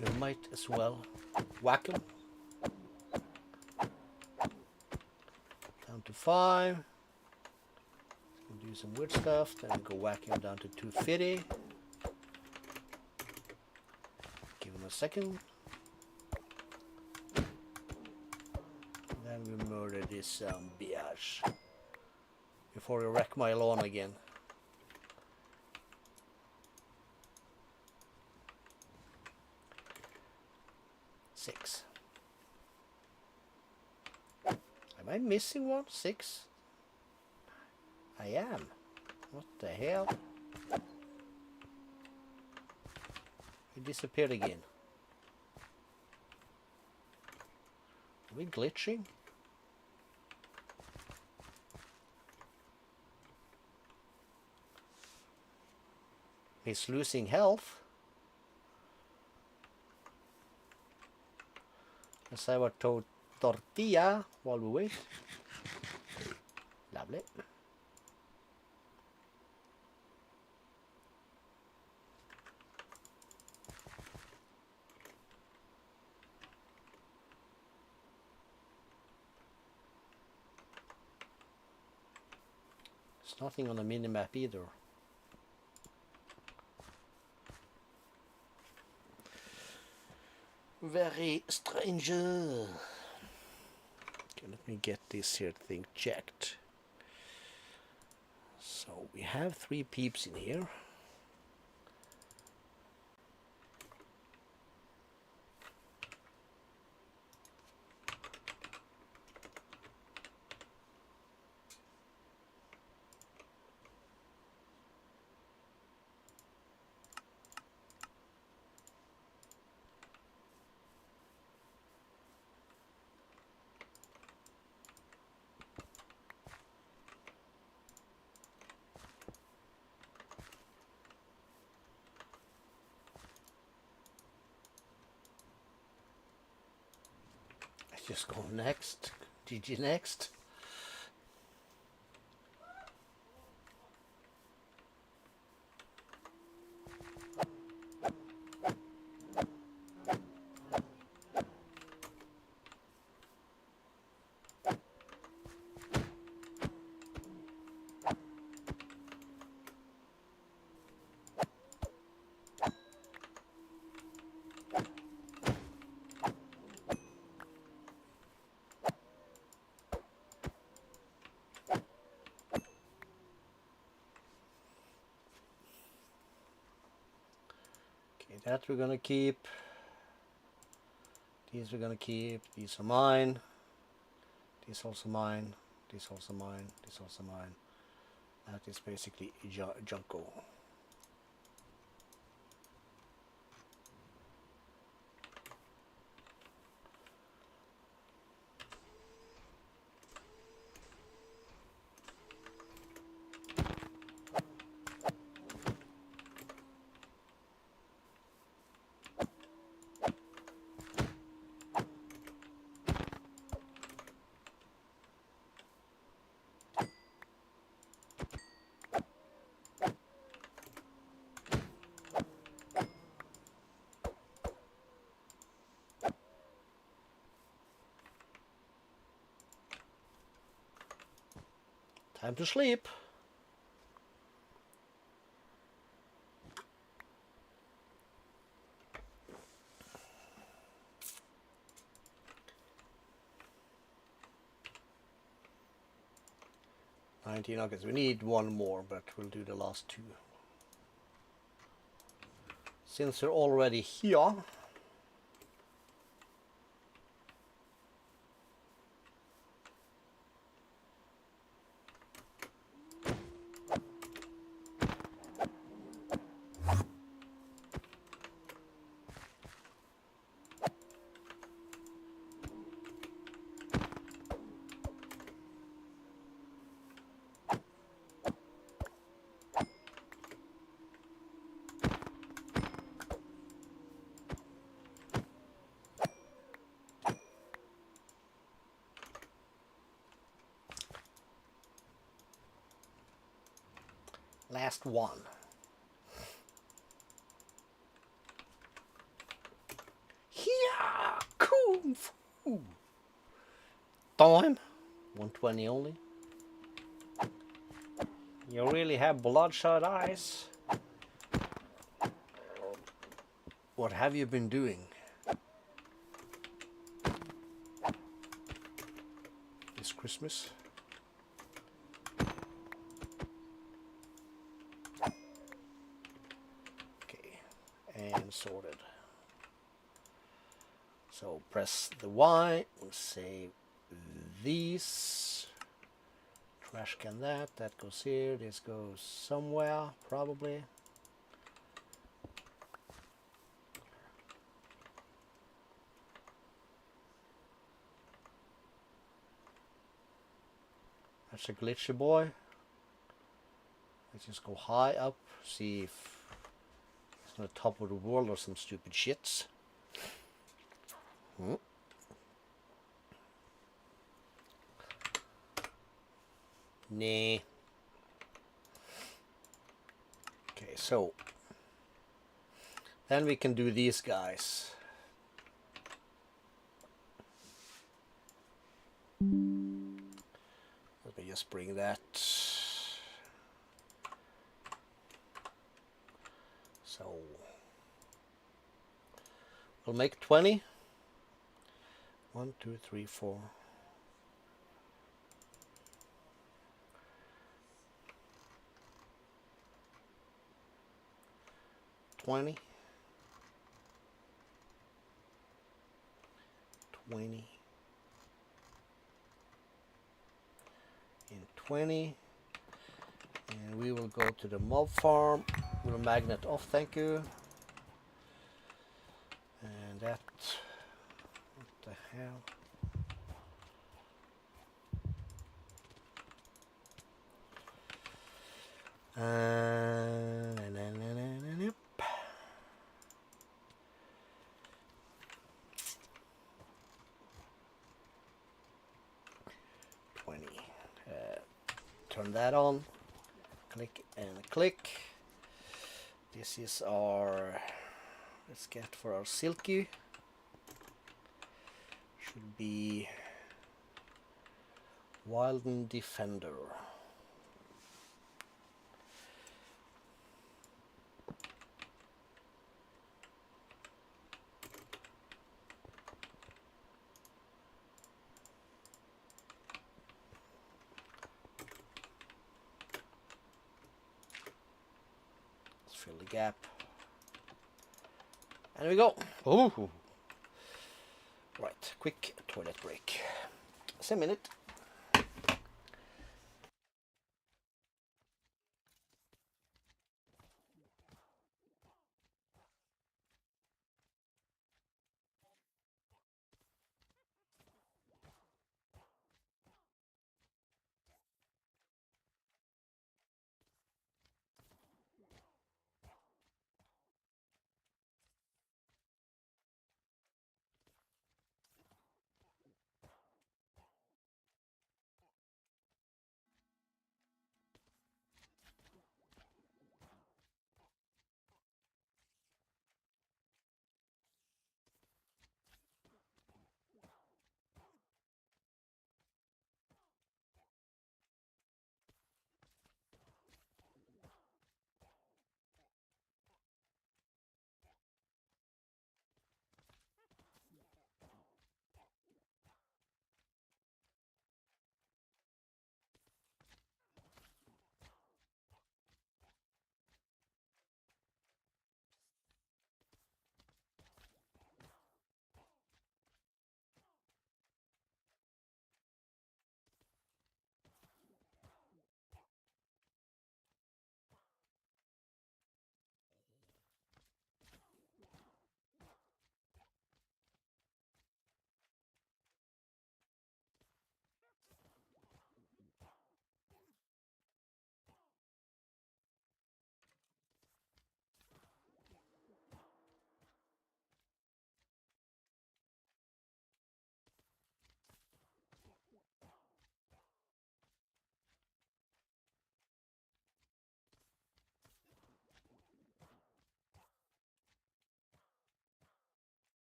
we might as well whack him. Down to 5. Do some weird stuff, then go whack him down to 250. Give him a second. Then we murder this bitch before we wreck my lawn again. Am I missing one? 6? I am. What the hell? He disappeared again. Are we glitching? He's losing health. Let's have a tortilla while we wait. Lovely. There's nothing on the minimap either. Very strange. Okay, let me get this here thing checked. So we have 3 peeps in here. Just go next. GG next. That we're gonna keep. These we're gonna keep. These are mine. These also mine. These also mine. These also mine. That is basically Junko. Time to sleep. Okay, so we need 1 more, but we'll do the last 2. Since they're already here. Last one. Yeah, kung fu. Time. 120 only. You really have bloodshot eyes. What have you been doing? This Christmas? And sorted. So press the Y, we'll save these. Trash can that goes here, this goes somewhere, probably. That's a glitchy boy. Let's just go high up, see if on the top of the world or some stupid shits. Nah. Okay, so then we can do these guys. Let me just bring that. So we'll make 20. 1, 2, 3, 4. 20. 20. And 20. And we will go to the mob farm. We'll magnet off, thank you. And that, what the hell? Yep. 20. Turn that on. Click and click. This is our, let's get for our silky. Should be Wilden Defender. Let's fill the gap. And we go. Oh, right. Quick toilet break. It's a minute.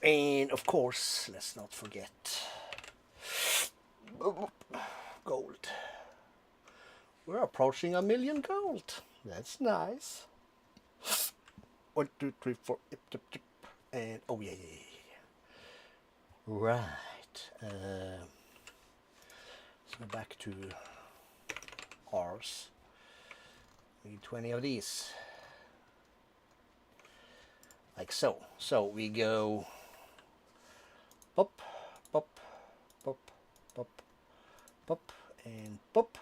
And of course, let's not forget gold. We're approaching 1,000,000 gold. That's nice. 1, 2, 3, 4. And oh yeah. Right. Let's go back to ours. We need 20 of these. Like so. So we go pop, pop, pop, pop, pop, and pop.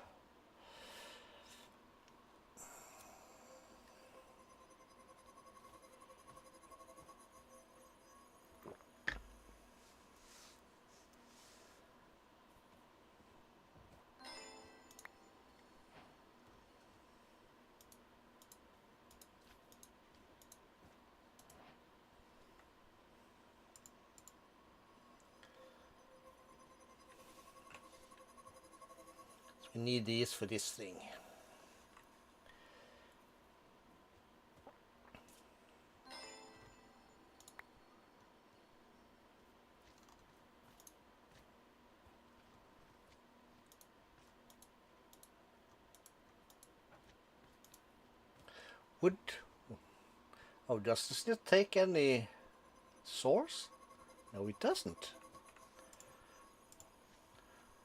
We need these for this thing. Wood. Oh, does this not take any source? No, it doesn't.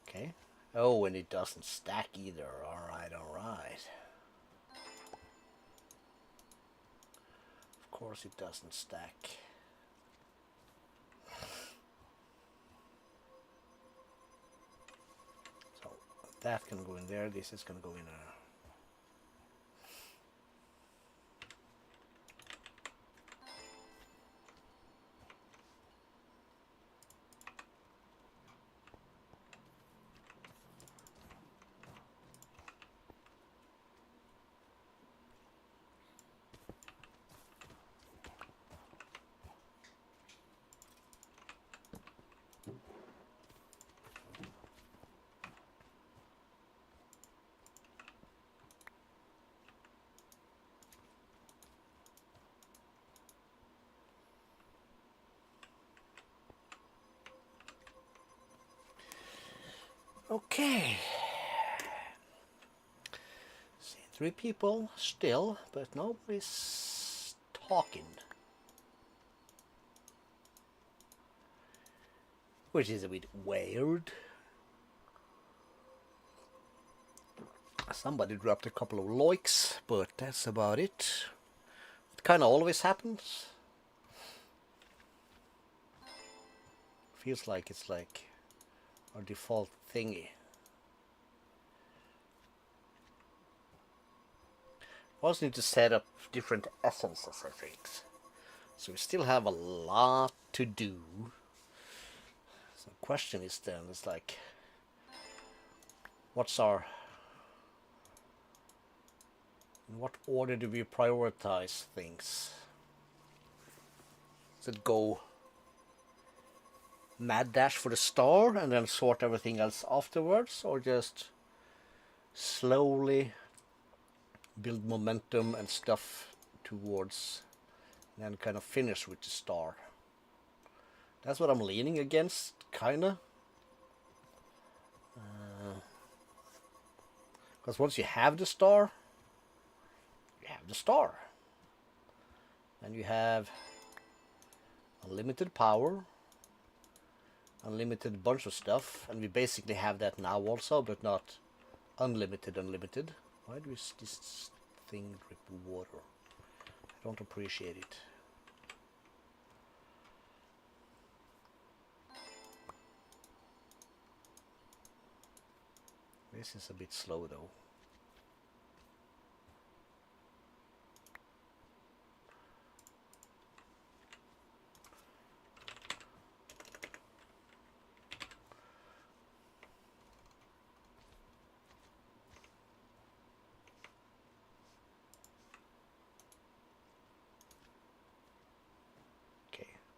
Okay. Oh, and it doesn't stack either. Alright, alright. Of course it doesn't stack. So that can go in there. This is going to go in there. Okay. See, 3 people still, but nobody's talking. Which is a bit weird. Somebody dropped a couple of likes, but that's about it. It kind of always happens. Feels like it's like our default thingy. Also need to set up different essences, I think. So we still have a lot to do. So the question is then, it's like, what's our... In what order do we prioritize things? Does it go mad dash for the star and then sort everything else afterwards, or just slowly build momentum and stuff towards and then kind of finish with the star? That's what I'm leaning against, kinda. Because once you have the star, you have the star. And you have unlimited power, unlimited bunch of stuff, and we basically have that now also, but not unlimited. Why does this thing drip water? I don't appreciate it. This is a bit slow though.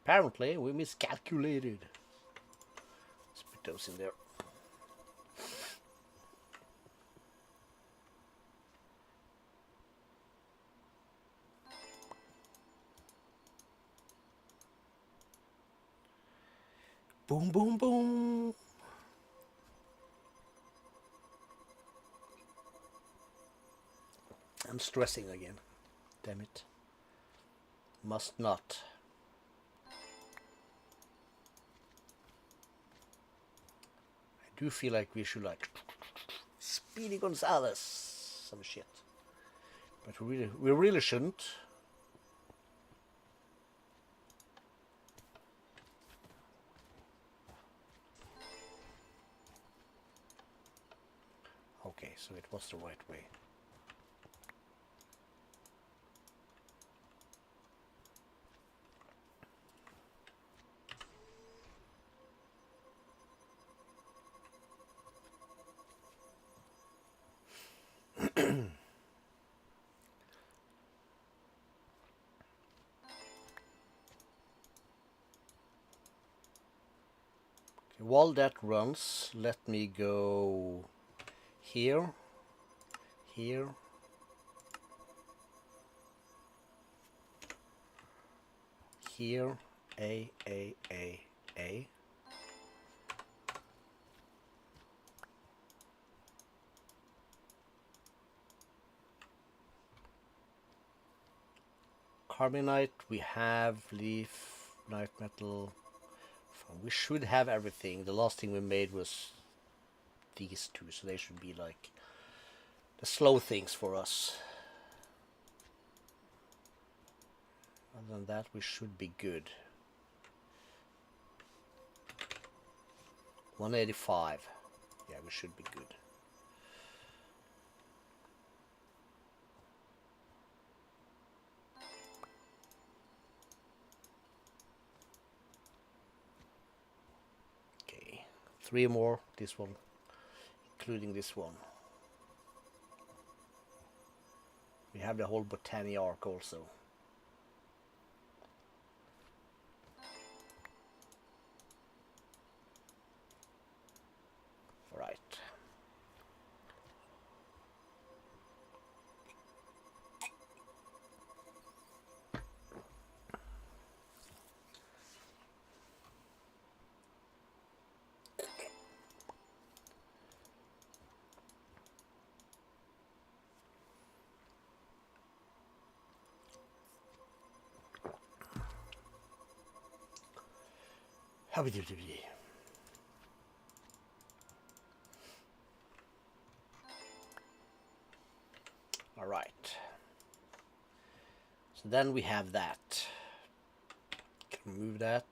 Apparently, we miscalculated. Let's put those in there. Boom, boom, boom. I'm stressing again. Damn it. Must not. I do feel like we should like Speedy Gonzales some shit. But we really shouldn't. Okay, so it was the right way. While that runs, let me go here, here, here, A. Carbonite, we have leaf, night metal. We should have everything. The last thing we made was these two, so they should be like the slow things for us. Other than that, we should be good. 185. Yeah, we should be good. Okay, 3 more. This one, including this one. We have the whole botany arc also. Right. How we do? All right. So then we have that. Can move that.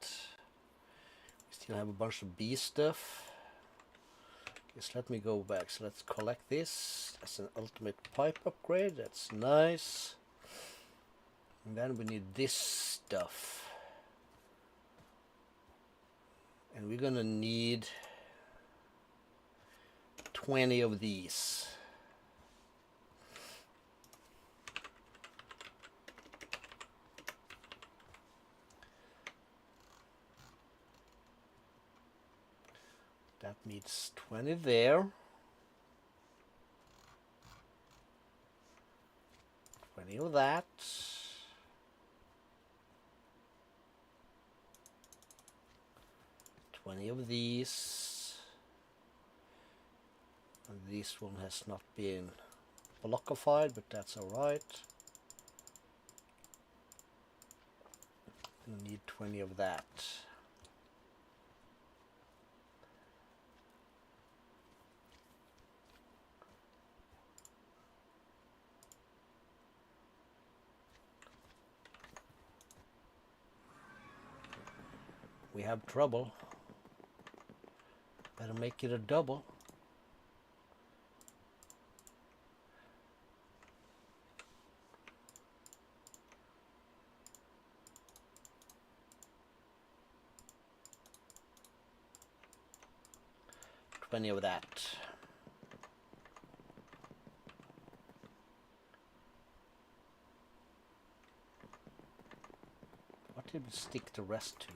We still have a bunch of bee stuff. Just let me go back. So let's collect this. That's an ultimate pipe upgrade. That's nice. And then we need this stuff. And we're gonna need 20 of these. That needs 20 there. 20 of that. 20 of these. And this one has not been blockified, but that's alright. We need 20 of that. We have trouble. Better make it a double. Plenty of that. What did we stick the rest to?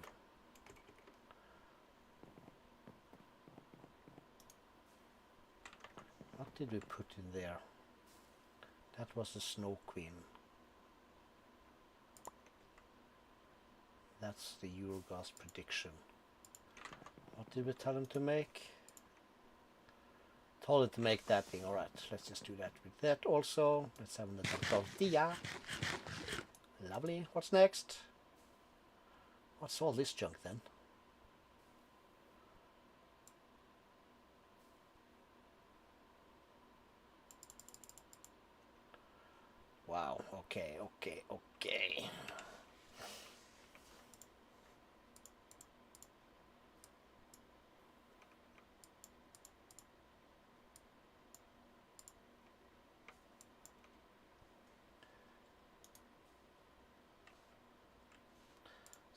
What did we put in there? That was the Snow Queen. That's the Ur-Ghast prediction. What did we tell him to make? Told him to make that thing. Alright, let's just do that with that also. Let's have another tortilla. Lovely. What's next? What's all this junk then? Wow, okay.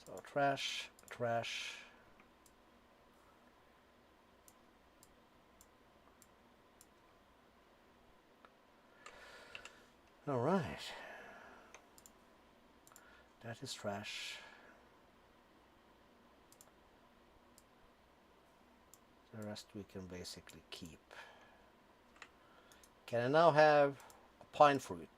So trash. All right. That is trash. The rest we can basically keep. Can I now have a pine fruit?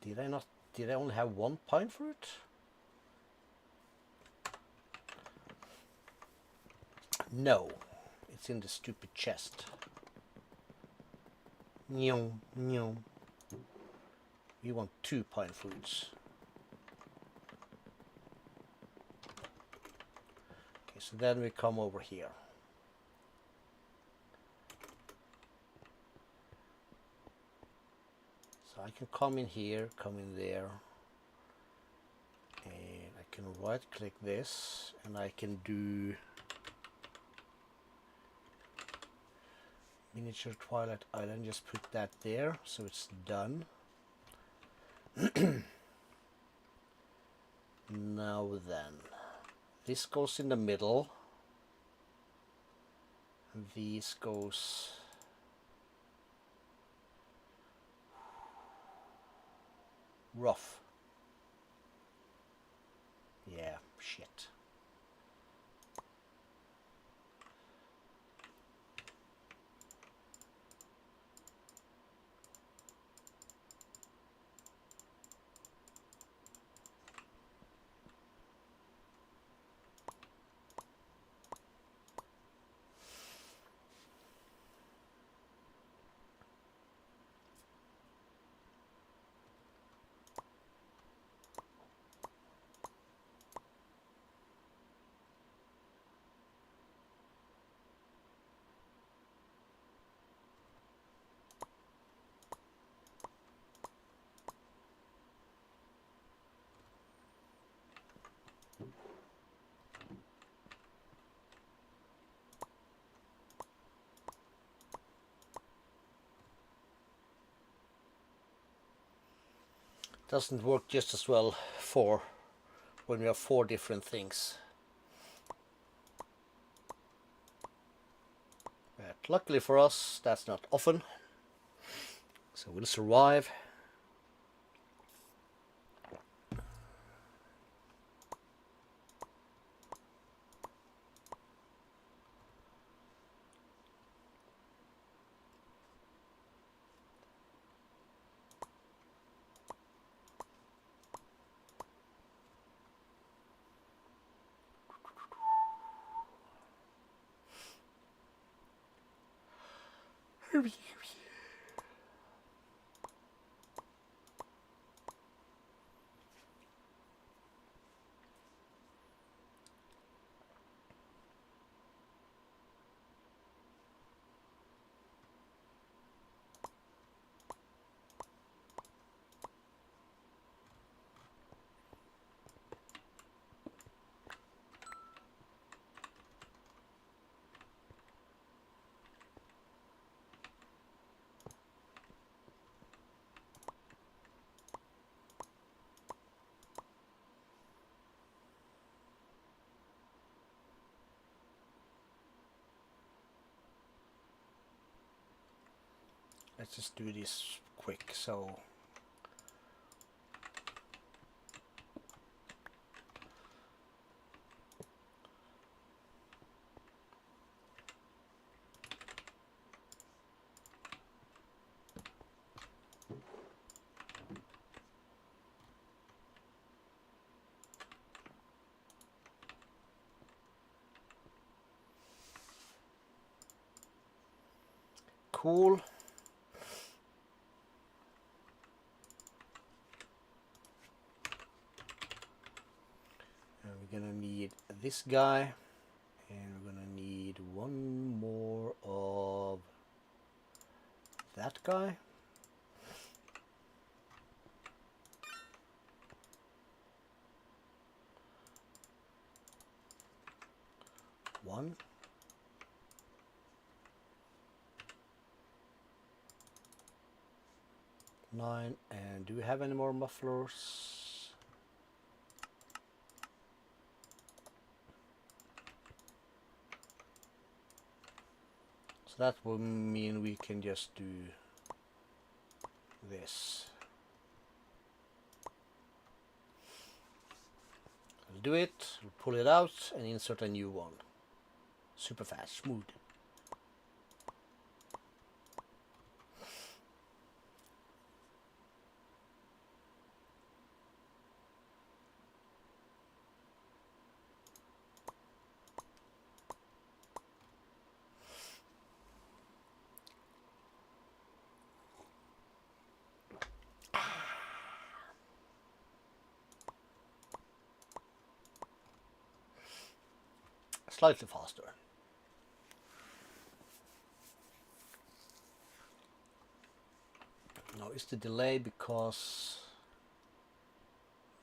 Did I not? Did I only have one pine fruit? No, it's in the stupid chest. No. We want 2 pine fruits. Okay, so then we come over here. So I can come in here, come in there, and I can right click this, and I can do Miniature Twilight Island, just put that there, so it's done. Now then, this goes in the middle, these goes rough. Yeah, shit. Doesn't work just as well for when we have 4 different things. But luckily for us, that's not often, so we'll survive. Let's just do this quick, so cool. And we're gonna need this guy, and we're gonna need one more of that guy. One. Nine. And do we have any more mufflers? So that will mean we can just do this. We'll do it, we'll pull it out and insert a new one. Super fast, smooth. Slightly faster. Now is the delay because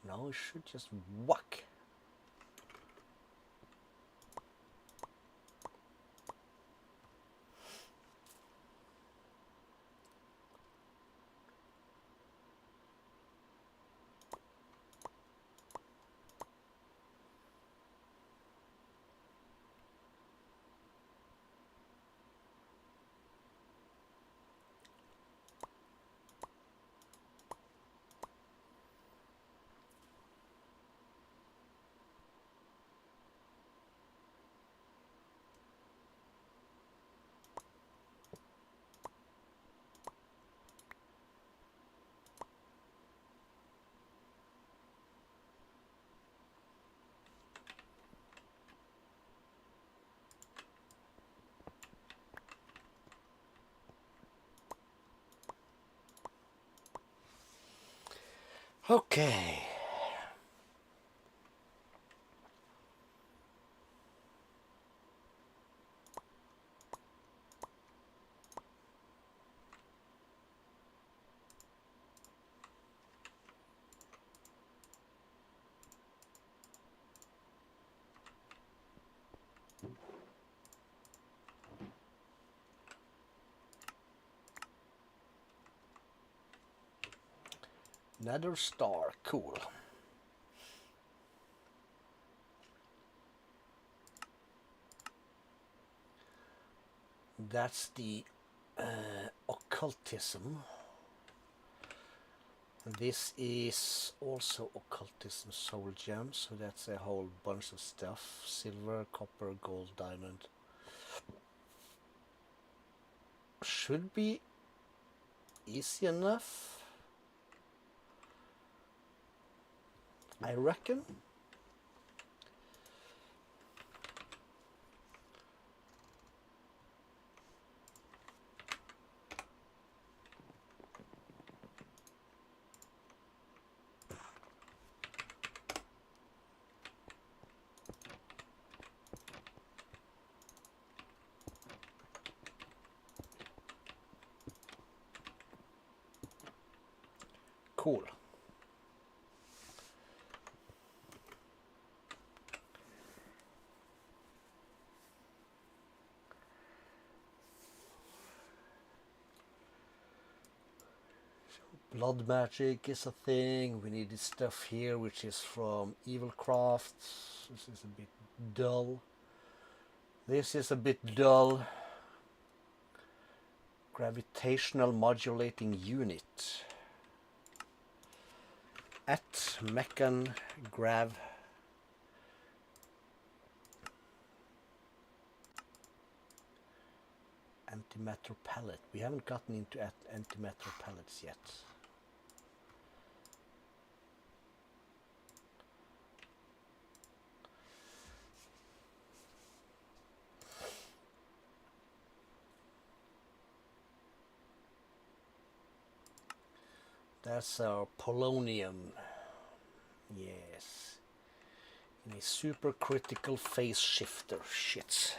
no, it should just whack. Okay. Another star, cool. That's the occultism. This is also occultism soul gem, so that's a whole bunch of stuff. Silver, copper, gold, diamond. Should be easy enough, I reckon. Cool. Blood magic is a thing. We need this stuff here, which is from Evilcraft. This is a bit dull. This is a bit dull. Gravitational modulating unit. At Mechan Grav. Antimatter pallet. We haven't gotten into antimatter pallets yet. That's our polonium. Yes. In a supercritical phase shifter. Shit.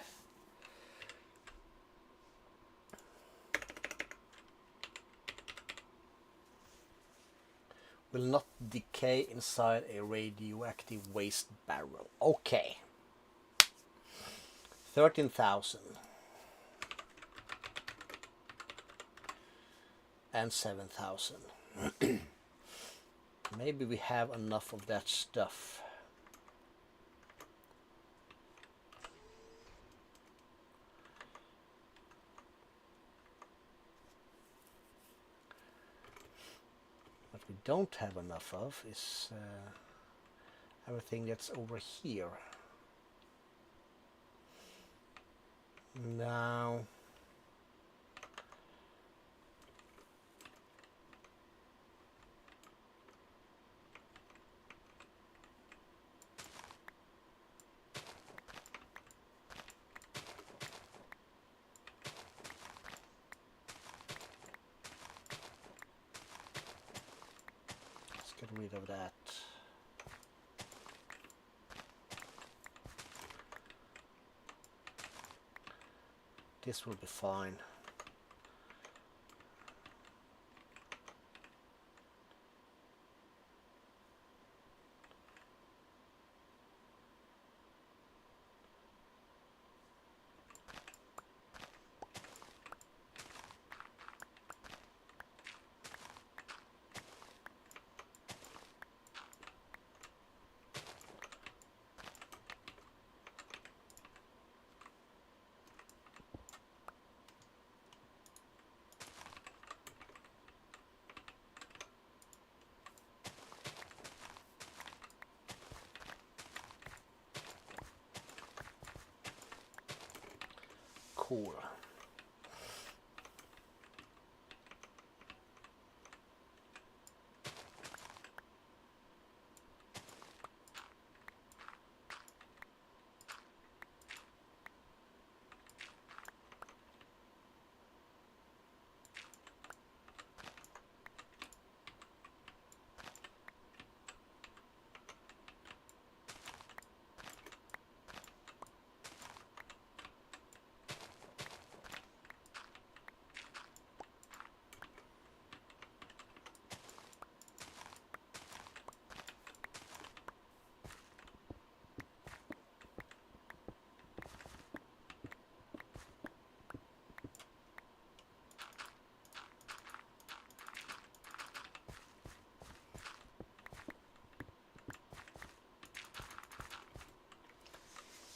Will not decay inside a radioactive waste barrel. Okay. 13,000. And 7,000. Maybe we have enough of that stuff. What we don't have enough of is everything that's over here. Now, let's get rid of that. This will be fine. Cool.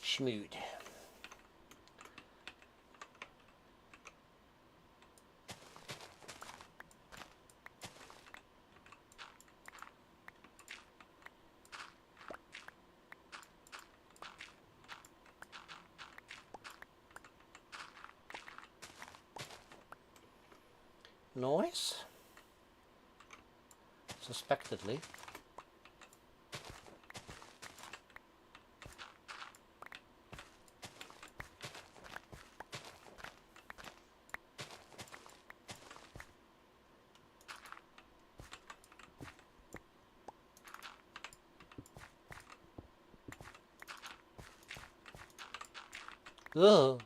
Schmood. Noise? Suspectedly. Ugh.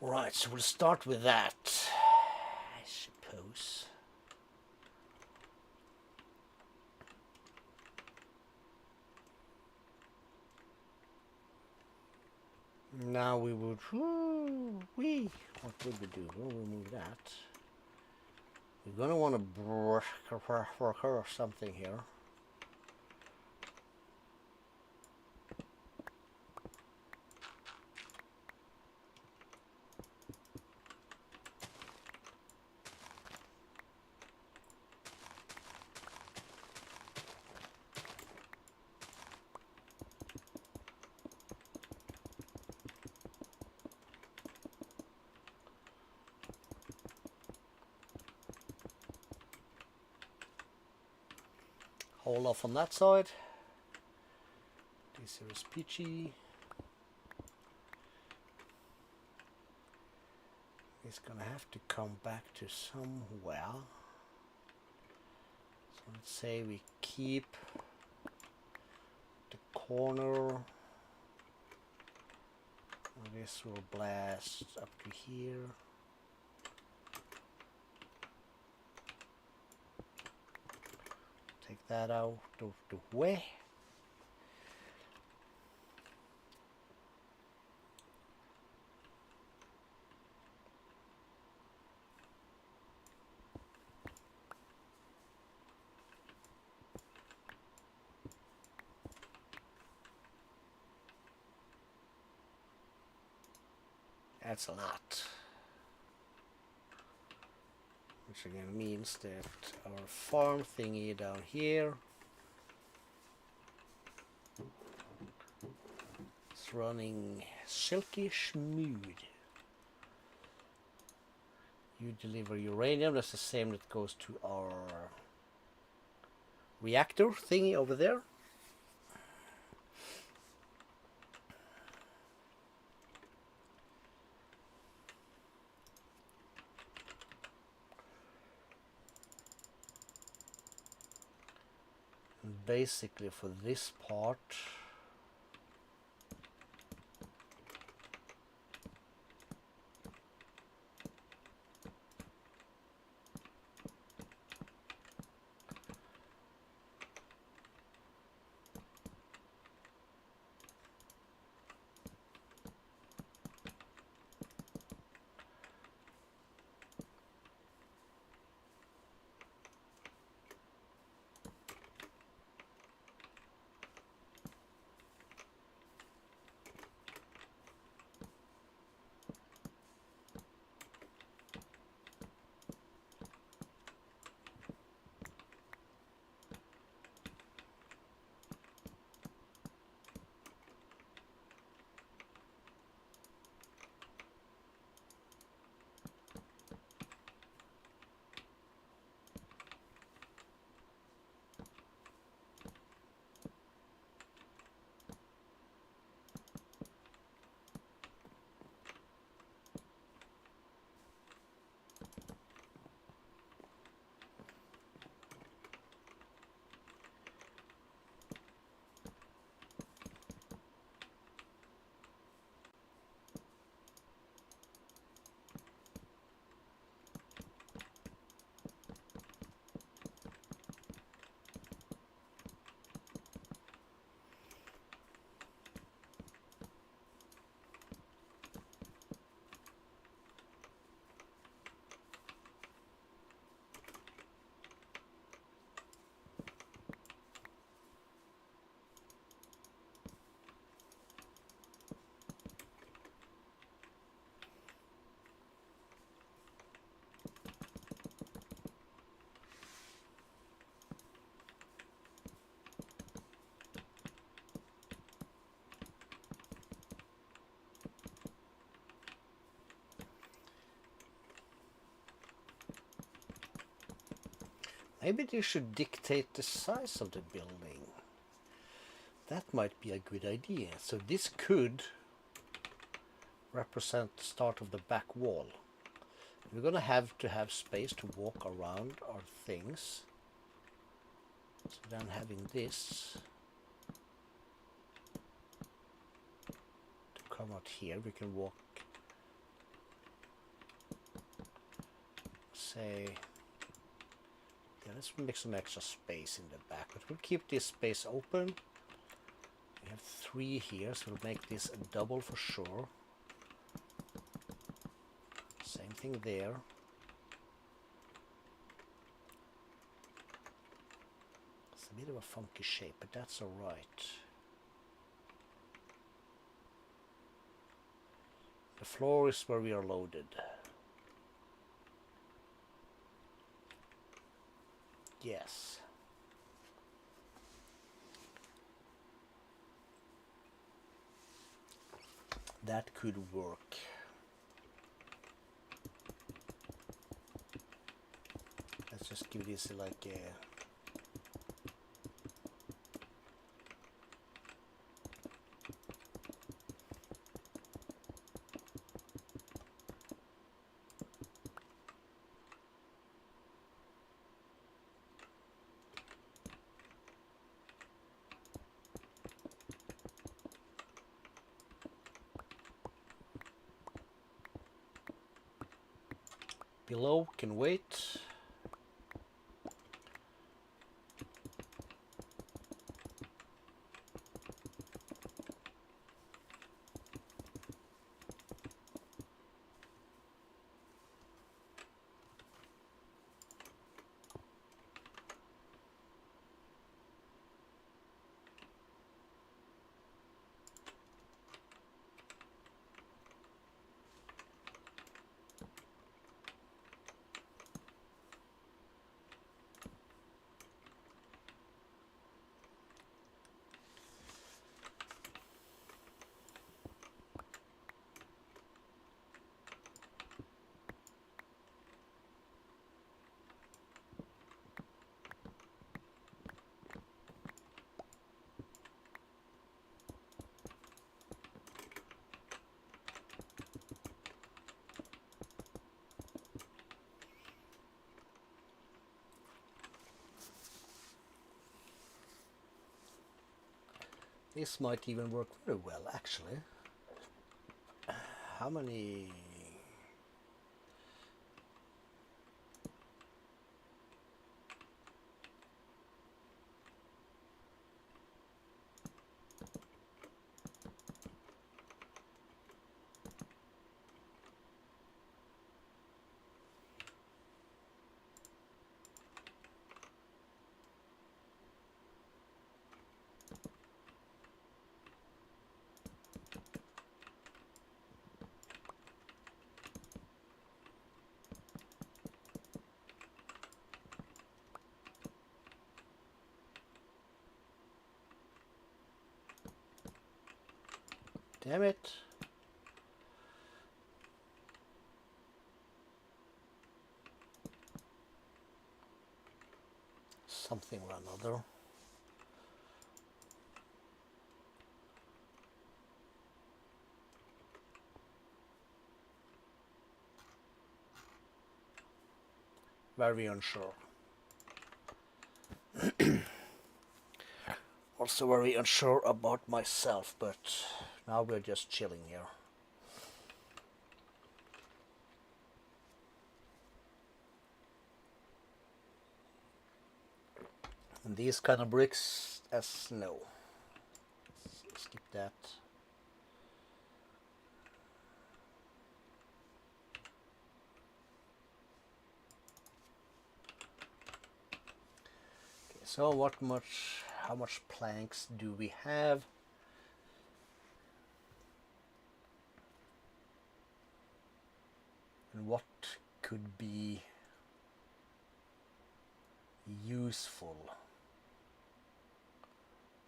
Right, so we'll start with that, I suppose. Now we would, what would we do? We'll remove that. We're gonna want to brush something here. Hold off on that side. This here is peachy. It's gonna have to come back to somewhere. So let's say we keep the corner. This will blast up to here. Take that out of the way. That's a lot. Which again means that our farm thingy down here is running silky smooth. You deliver uranium, that's the same that goes to our reactor thingy over there. And basically for this part, maybe they should dictate the size of the building. That might be a good idea. So this could represent the start of the back wall. We're going to have space to walk around our things. So then having this to come out here, we can walk say, yeah, let's make some extra space in the back, but we'll keep this space open. We have 3 here, so we'll make this a double for sure. Same thing there. It's a bit of a funky shape, but that's all right. The floor is where we are loaded. Yes. That could work. Let's just give this like a below can wait. This might even work very well, actually. How many? Damn it. Something or another. Very unsure. Also very unsure about myself, but now we're just chilling here. And these kind of bricks as snow. Skip that. Okay, so how much planks do we have? And what could be useful?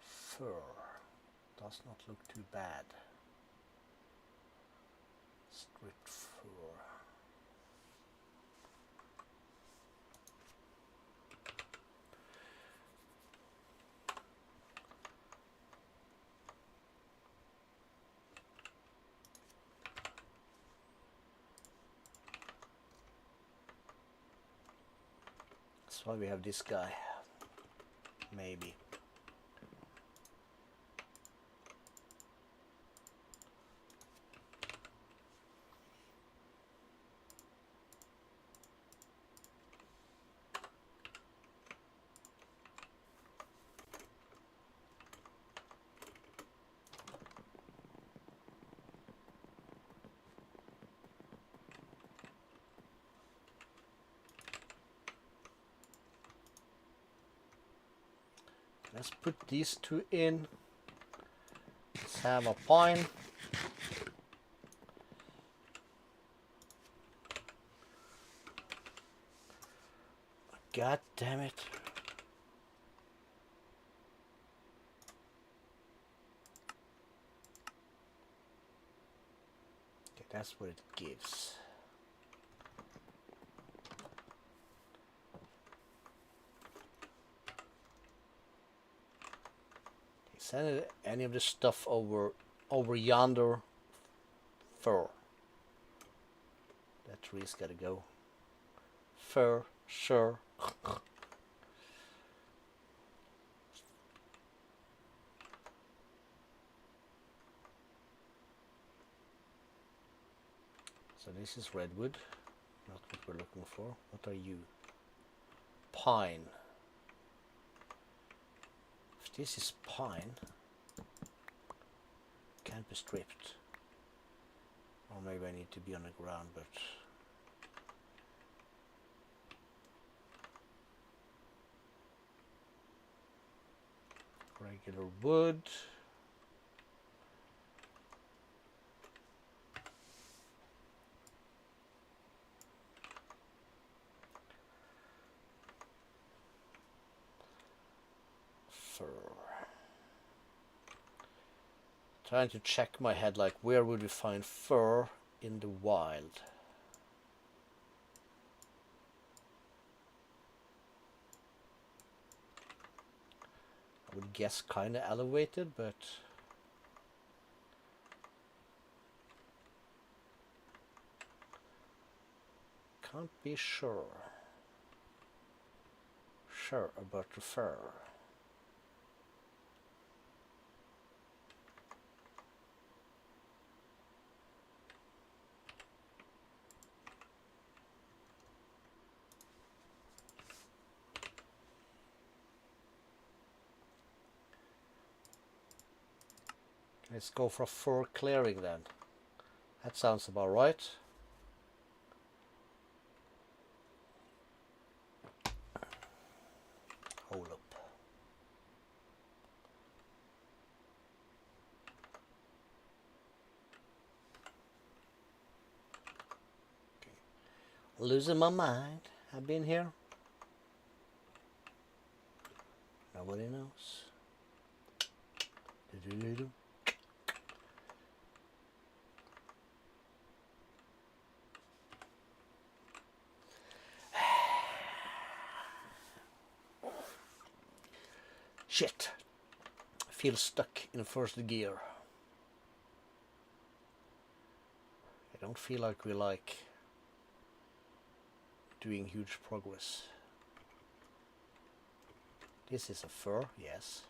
Fur does not look too bad. Stripped fur. That's why we have this guy. Maybe. Let's put these two in. Let's have a pine. God damn it. Okay, that's what it gives. Send any of the stuff over yonder fur. That tree's gotta go. Fur, sure. So this is redwood, not what we're looking for. What are you? Pine. If this is pine, can't be stripped. Or maybe I need to be on the ground, but regular wood. Fur. Trying to check my head, like where would we find fur in the wild? I would guess kind of elevated, but can't be sure about the fur. Let's go for a fur clearing then. That sounds about right. Hold up. Okay. Losing my mind. I've been here. Nobody knows. Do-do-do-do. Shit. I feel stuck in first gear. I don't feel like we doing huge progress. This is a fur, yes.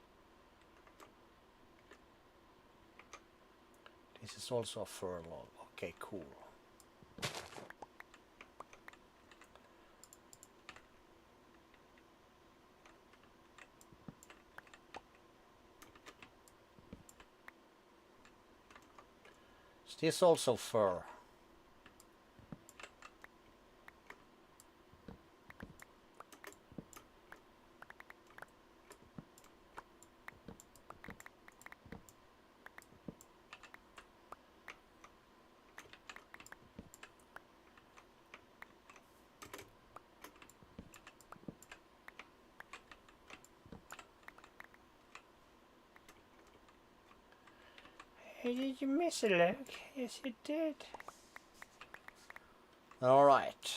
This is also a fur log. Okay, cool. Is this also fur? Did you miss a leg? Yes, you did. All right.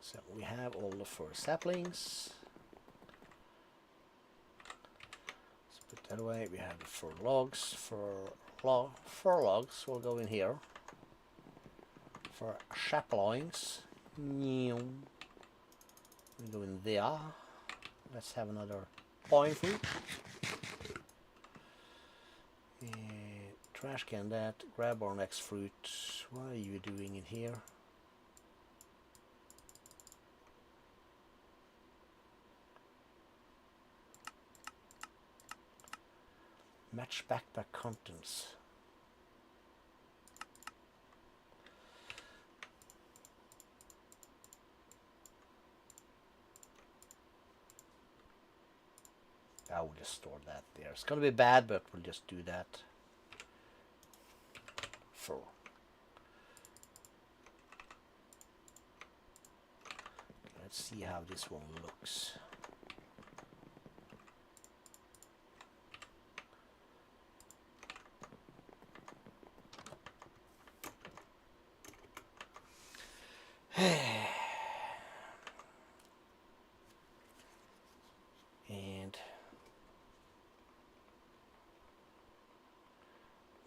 So we have all the fur saplings. Let's put that away. We have the fur logs. Fur logs will go in here. For saplings, we go in there. Let's have another pine fruit. Trash can that. Grab our next fruit. What are you doing in here? Match backpack contents. I will just store that there. It's gonna be bad, but we'll just do that. For let's see how this one looks. And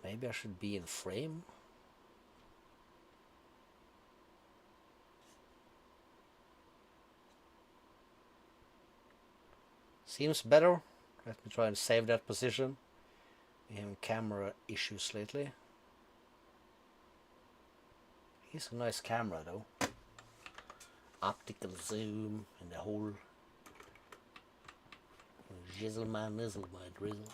maybe I should be in frame. Seems better. Let me try and save that position. We have camera issues lately. It's a nice camera though. Optical zoom and the whole jizzle my nizzle my drizzle.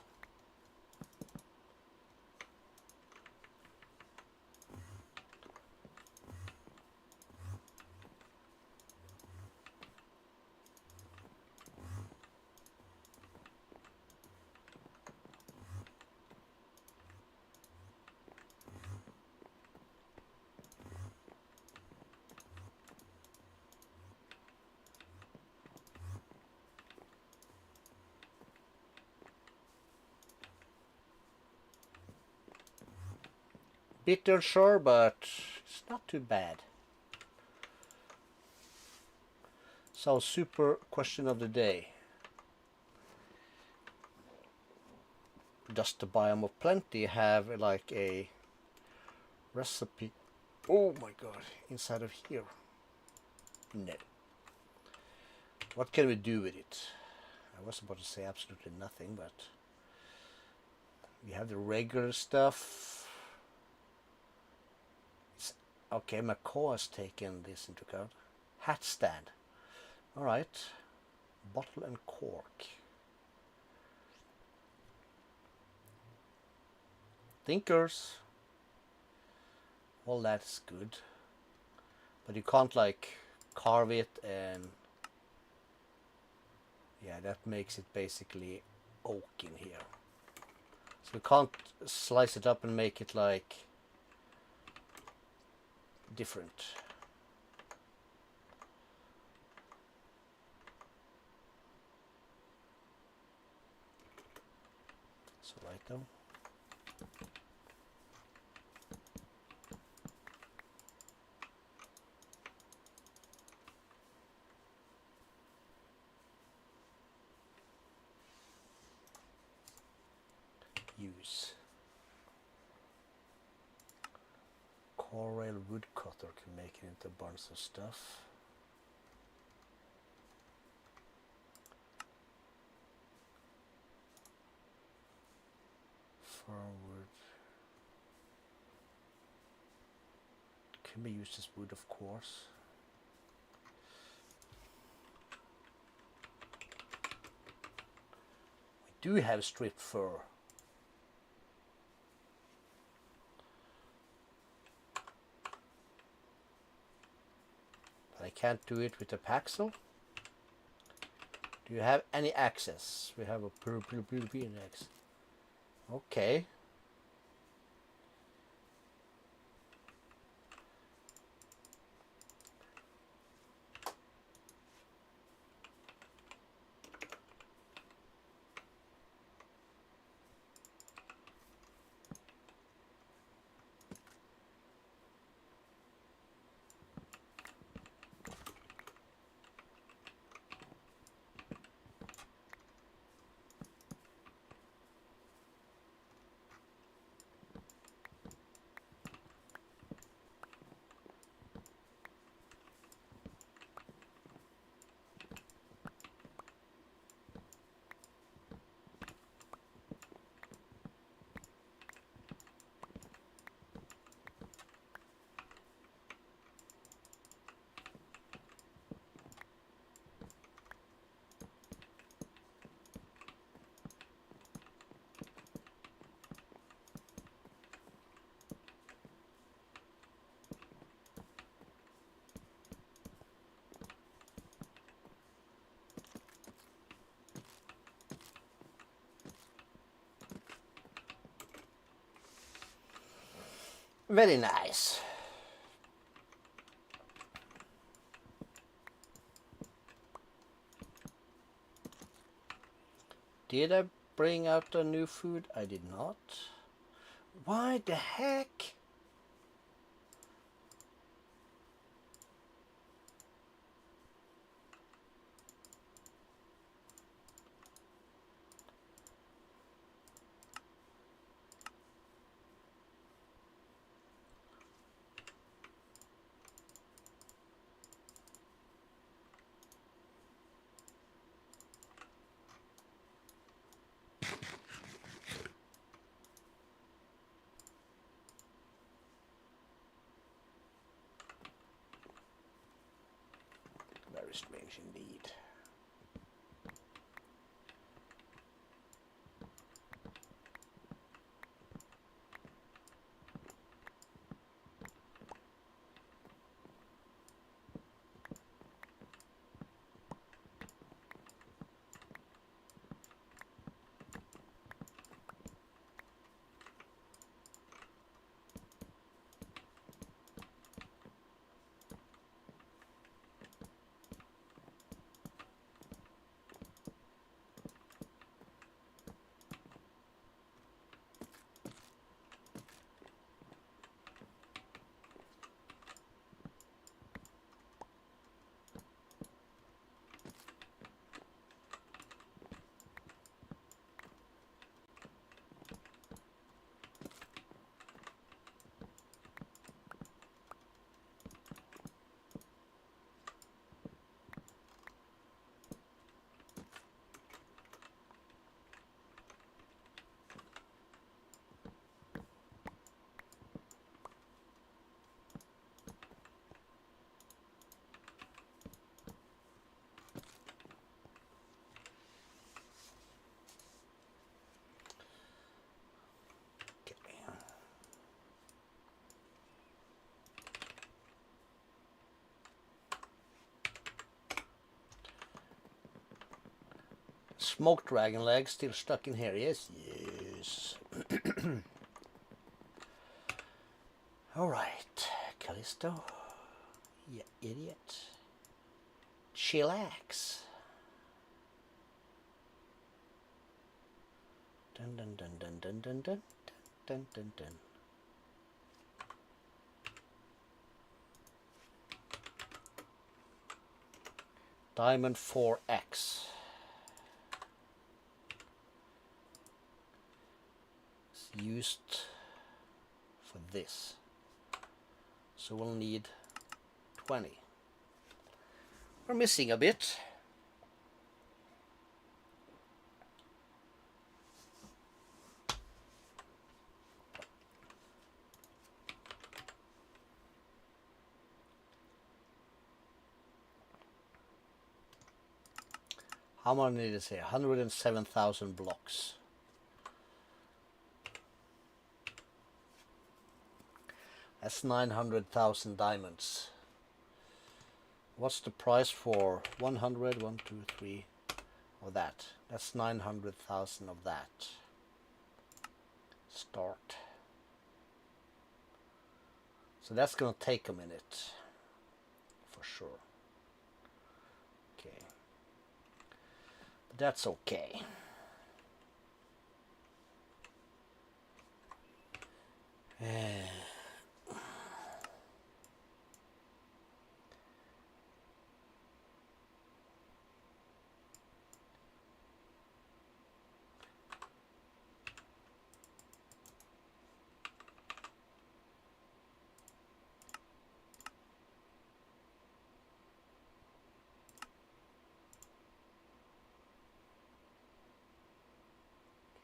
Bitter, sure, but it's not too bad. So, super question of the day. Does the biome of plenty have like a recipe? Oh my god, inside of here? No. What can we do with it? I was about to say absolutely nothing, but we have the regular stuff. Okay, Macaw has taken this into account. Hat stand. Alright. Bottle and cork. Thinkers. Well, that's good. But you can't like carve it and... yeah, that makes it basically oak in here. So we can't slice it up and make it like... different. So right now. Use. Coral woodcutter can make it into a bunch of stuff. Firewood can be used as wood, of course. We do have stripped fur. I can't do it with a Paxel. Do you have any access? We have a European access. Okay. Very nice. Did I bring out a new food? I did not. Why the heck? Very strange indeed. Smoked dragon leg still stuck in here. Yes, yes. All right, Calisto. You idiot. Chillax. Dun dun dun dun dun dun dun dun dun dun. Diamond 4X. It's used for this. So we'll need 20. We're missing a bit. How many did it say? 107,000 blocks. That's 900,000 diamonds. What's the price for 100, 1, 2, 3 of that? That's 900,000 of that. Start. So that's going to take a minute for sure. Okay. But that's okay.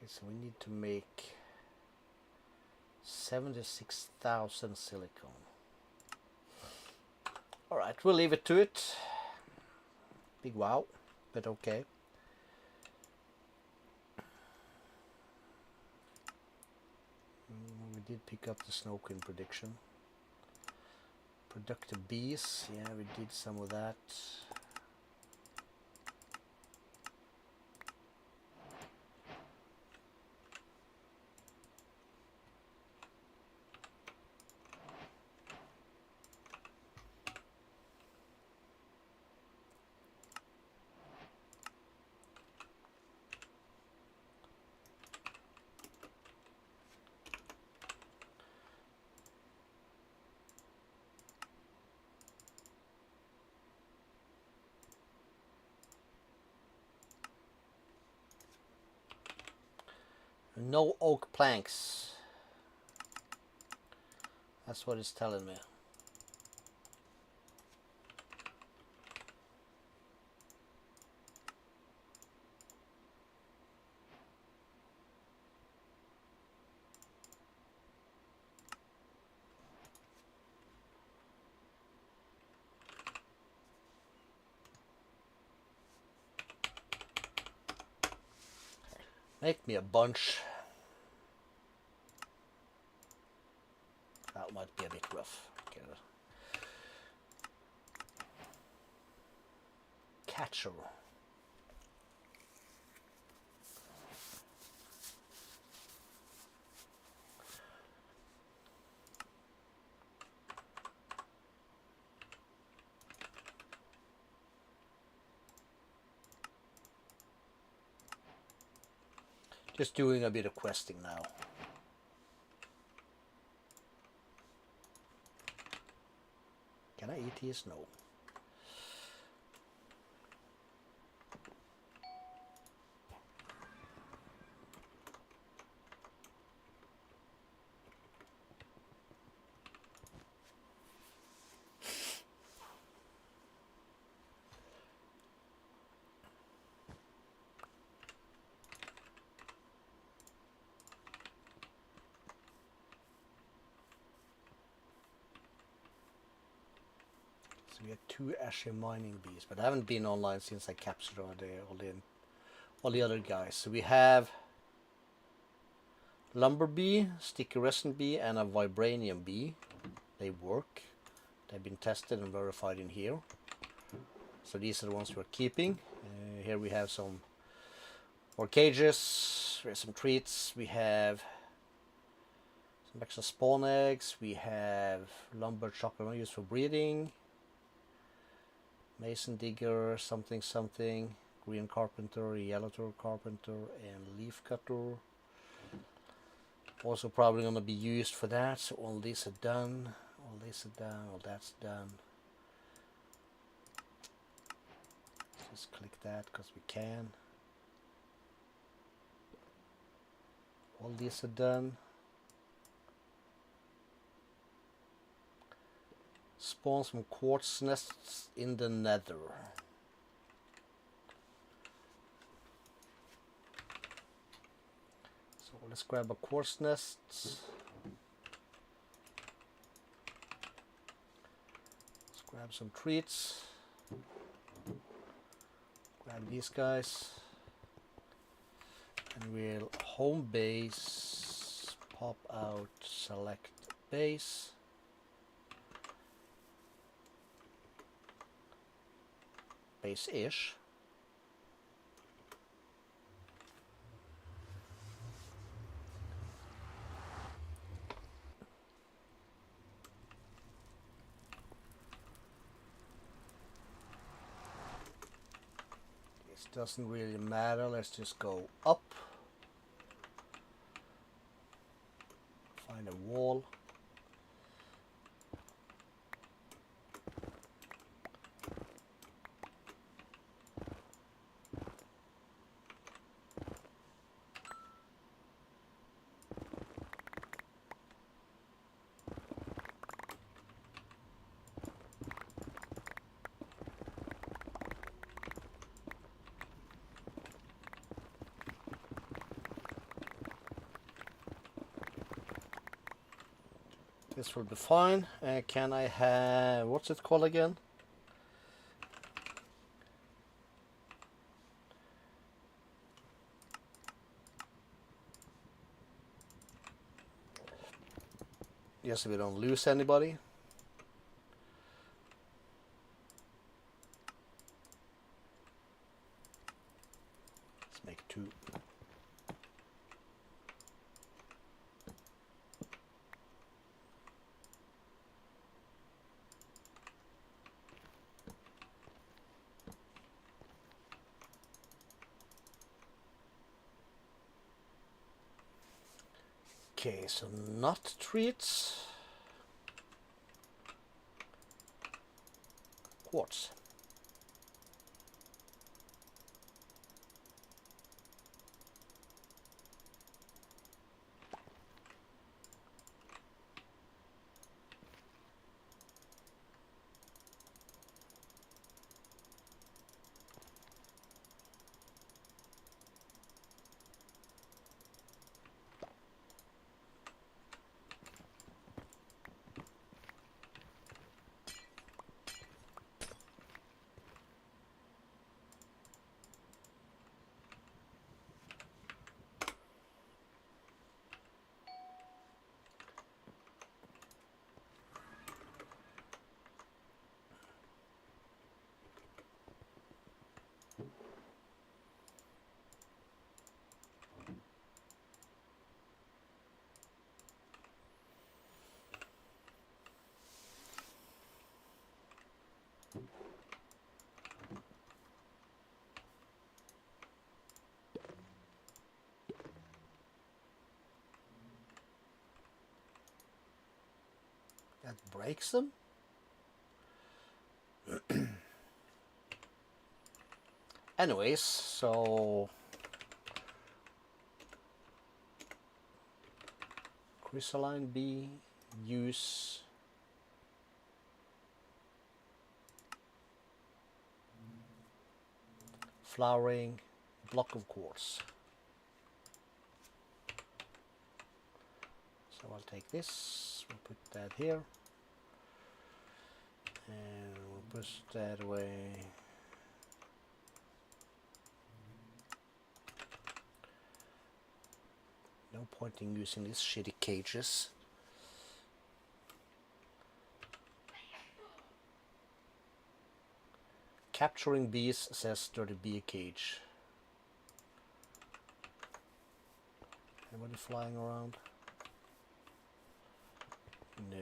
So we need to make 76,000 silicone. All right, we'll leave it to it. Big wow, but okay. We did pick up the Snow Queen prediction. Productive bees, yeah, we did some of that. No oak planks. That's what it's telling me. Make me a bunch. That might be a bit rough. Okay. Catcher. Just doing a bit of questing now. Can I eat his? No. So we have 2 ashy mining bees, but I haven't been online since I captured all the other guys. So we have lumber bee, sticky resin bee, and a vibranium bee. They work. They've been tested and verified in here. So these are the ones we're keeping. Here we have some more cages. There's some treats. We have some extra spawn eggs. We have lumber chocolate used for breeding. Mason digger, something something, green carpenter, yellow carpenter, and leaf cutter. Also probably going to be used for that. So all these are done. All this are done. All that's done. Just click that because we can. All these are done. Spawn some quartz nests in the nether. So let's grab a quartz nest. Let's grab some treats. Grab these guys. And we'll home base, pop out, select base. Base-ish. This doesn't really matter. Let's just go up. Find a wall. This will be fine. Can I have, what's it called again? Yes, so we don't lose anybody. Let's make 2. Okay, so not treats. Quartz. That breaks them. Anyways, so chrysaline bee, use flowering, block of quartz. So I'll take this, we'll put that here, and we'll push that away. No point in using these shitty cages. Capturing bees says dirty bee cage. Anybody flying around? No.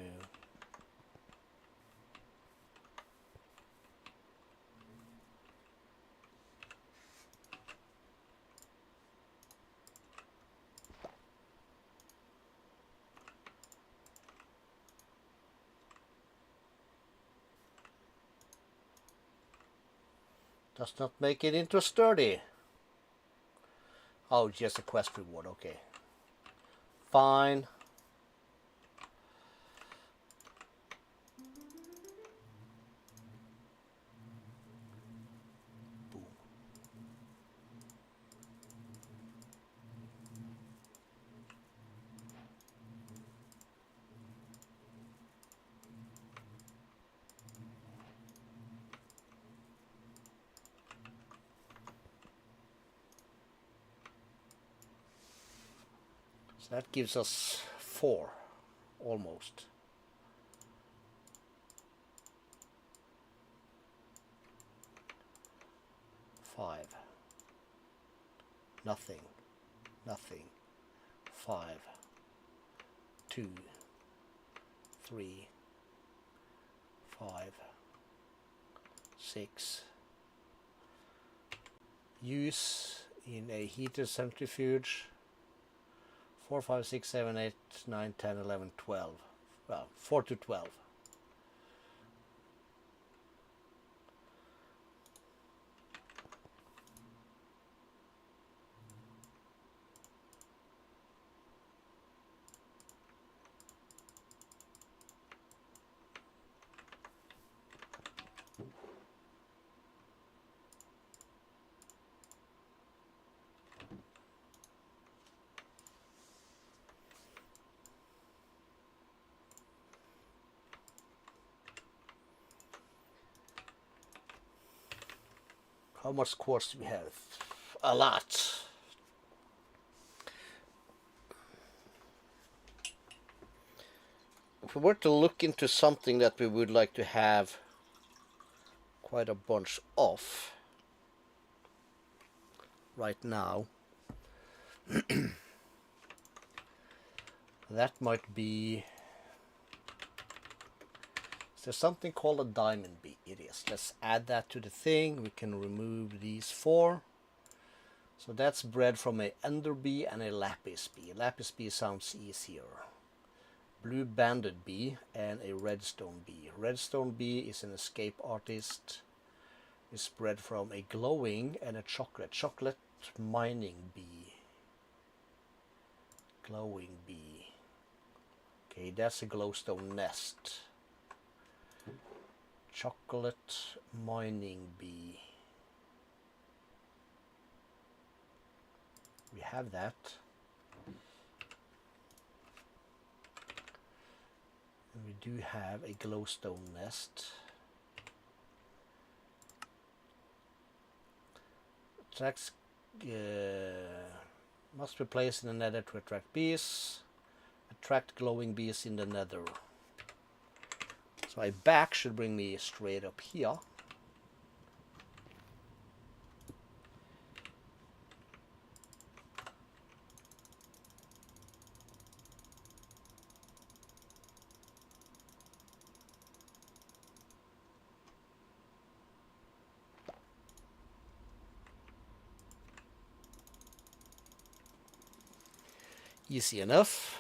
Does not make it into sturdy. Oh, just a quest reward, okay. Fine. Boom. So that gives us 4, almost. Five. Nothing. Nothing. 5. 2. 3. 5. 6. Use in a heated centrifuge. 4, 5, 6, 7, 8, 9, 10, 11, 12. Well, 4 to 12. How much quartz do we have? A lot. If we were to look into something that we would like to have quite a bunch of right now, that might be... There's something called a diamond bee. It is. Let's add that to the thing. We can remove these 4. So that's bred from a ender bee and a lapis bee. Lapis bee sounds easier. Blue banded bee and a redstone bee. Redstone bee is an escape artist. It's bred from a glowing and a chocolate mining bee. Glowing bee. Okay, that's a glowstone nest. Chocolate mining bee. We have that. And we do have a glowstone nest. Attracts, must be placed in the nether to attract bees. Attract glowing bees in the nether. So my back should bring me straight up here. Easy enough.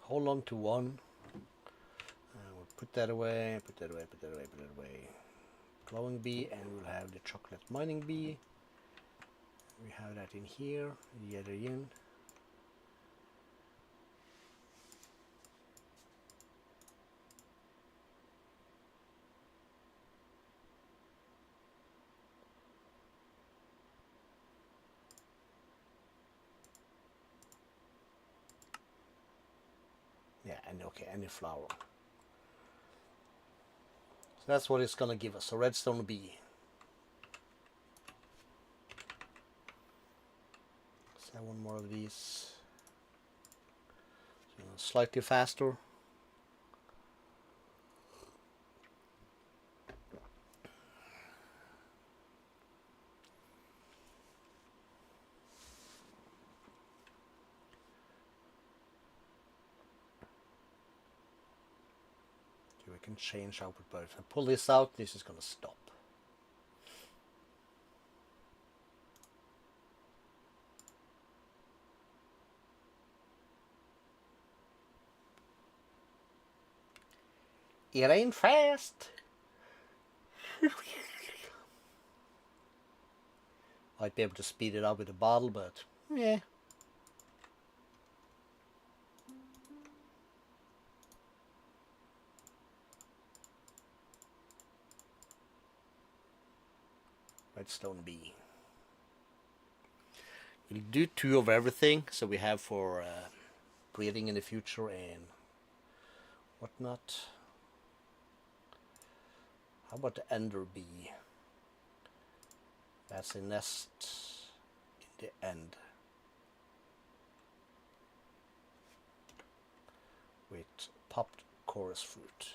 hold on to one. We'll put that away, put that away, put that away, put that away. Glowing bee, and we'll have the chocolate mining bee. We have that in here, yet again. Yeah, and okay, any flower. So that's what it's gonna give us, a redstone bee. Let's have one more of these. So slightly faster. We can change output, but if I pull this out, this is going to stop. It ain't fast. Might be able to speed it up with a bottle, but yeah. Redstone bee. We'll do 2 of everything, so we have for breeding in the future and whatnot. How about the ender bee? That's a nest in the end with popped chorus fruit.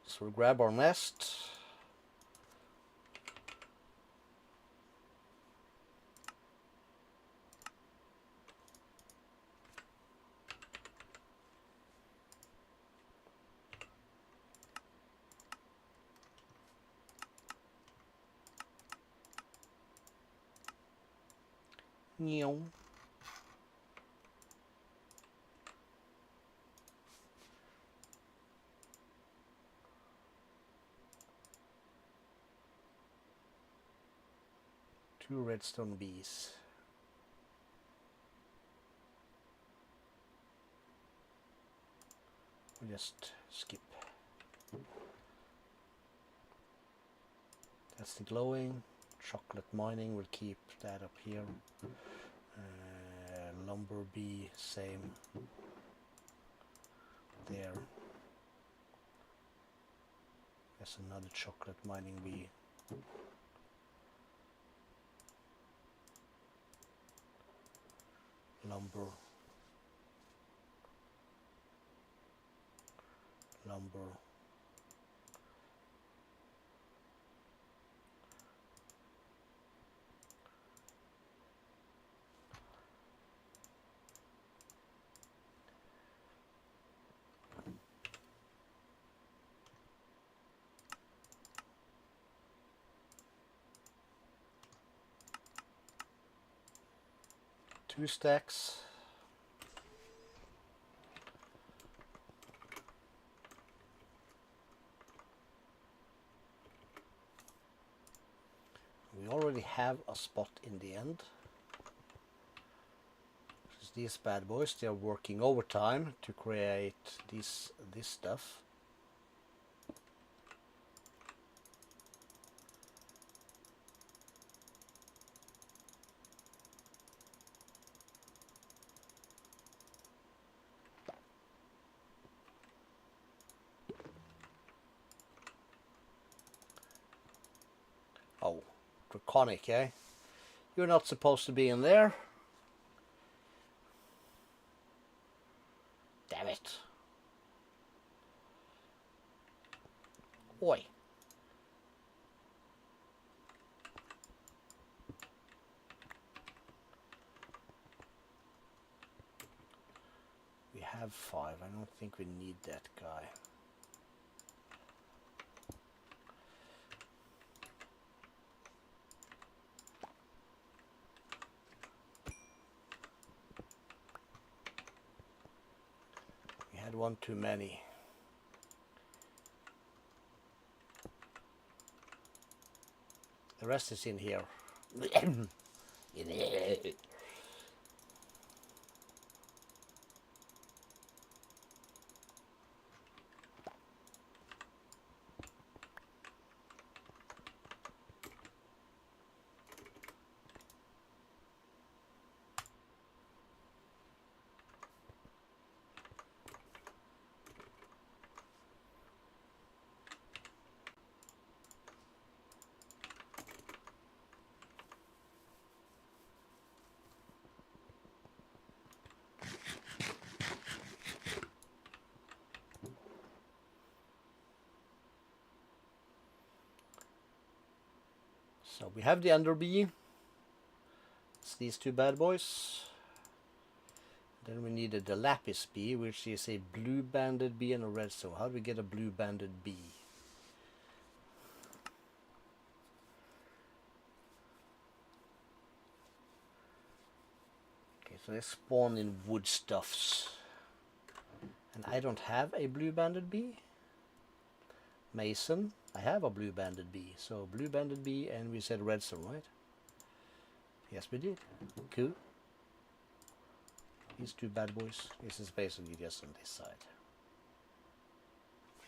So we'll grab our nest. Meow. Two redstone bees. We'll just skip. That's the glowing. Chocolate mining, we'll keep that up here. Lumber bee, same there. There's another chocolate mining bee. Lumber. Lumber. Two stacks. We already have a spot in the end. These bad boys, they are working overtime to create this stuff. Oh, draconic, eh? You're not supposed to be in there. Damn it. Oi. We have 5. I don't think we need that guy. Had one too many. The rest is in here. So we have the underbee. It's these two bad boys. Then we needed the lapis bee, which is a blue banded bee and a red. So how do we get a blue banded bee? Okay, so they spawn in wood stuffs. And I don't have a blue banded bee. Mason, I have a blue banded bee. So blue banded bee, and we said redstone, right? Yes, we did. Cool. These two bad boys. This is basically just on this side.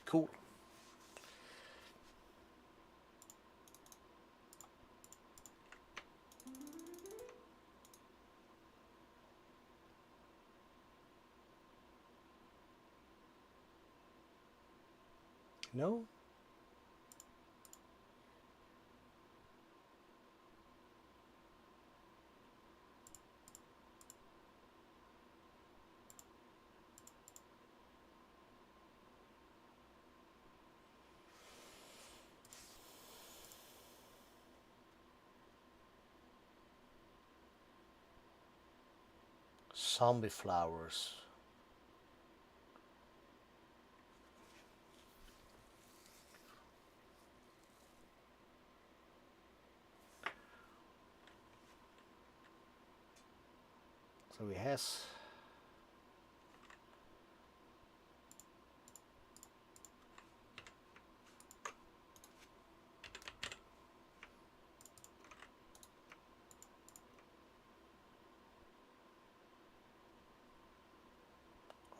Cool. No? Zombie flowers. So he has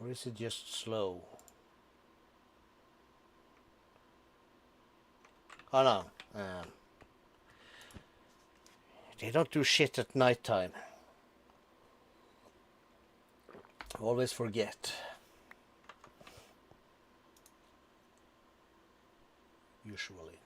or is it just slow? Oh no, they don't do shit at night time. Always forget. Usually.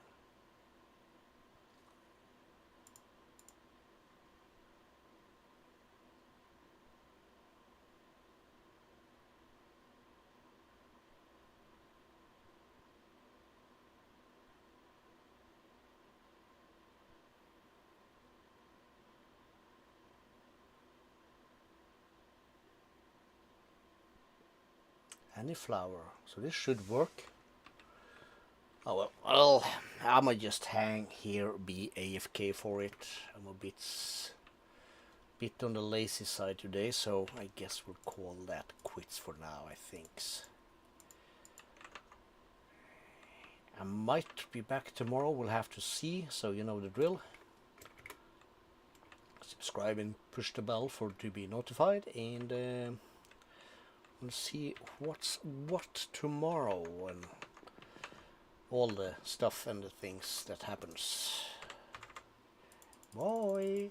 Any flower, so this should work. Oh well, I'ma just hang here, be AFK for it. I'm a bit on the lazy side today, so I guess we'll call that quits for now, I think. I might be back tomorrow, we'll have to see, so you know the drill. Subscribe and push the bell to be notified, and we'll see what's what tomorrow and all the stuff and the things that happens. Bye.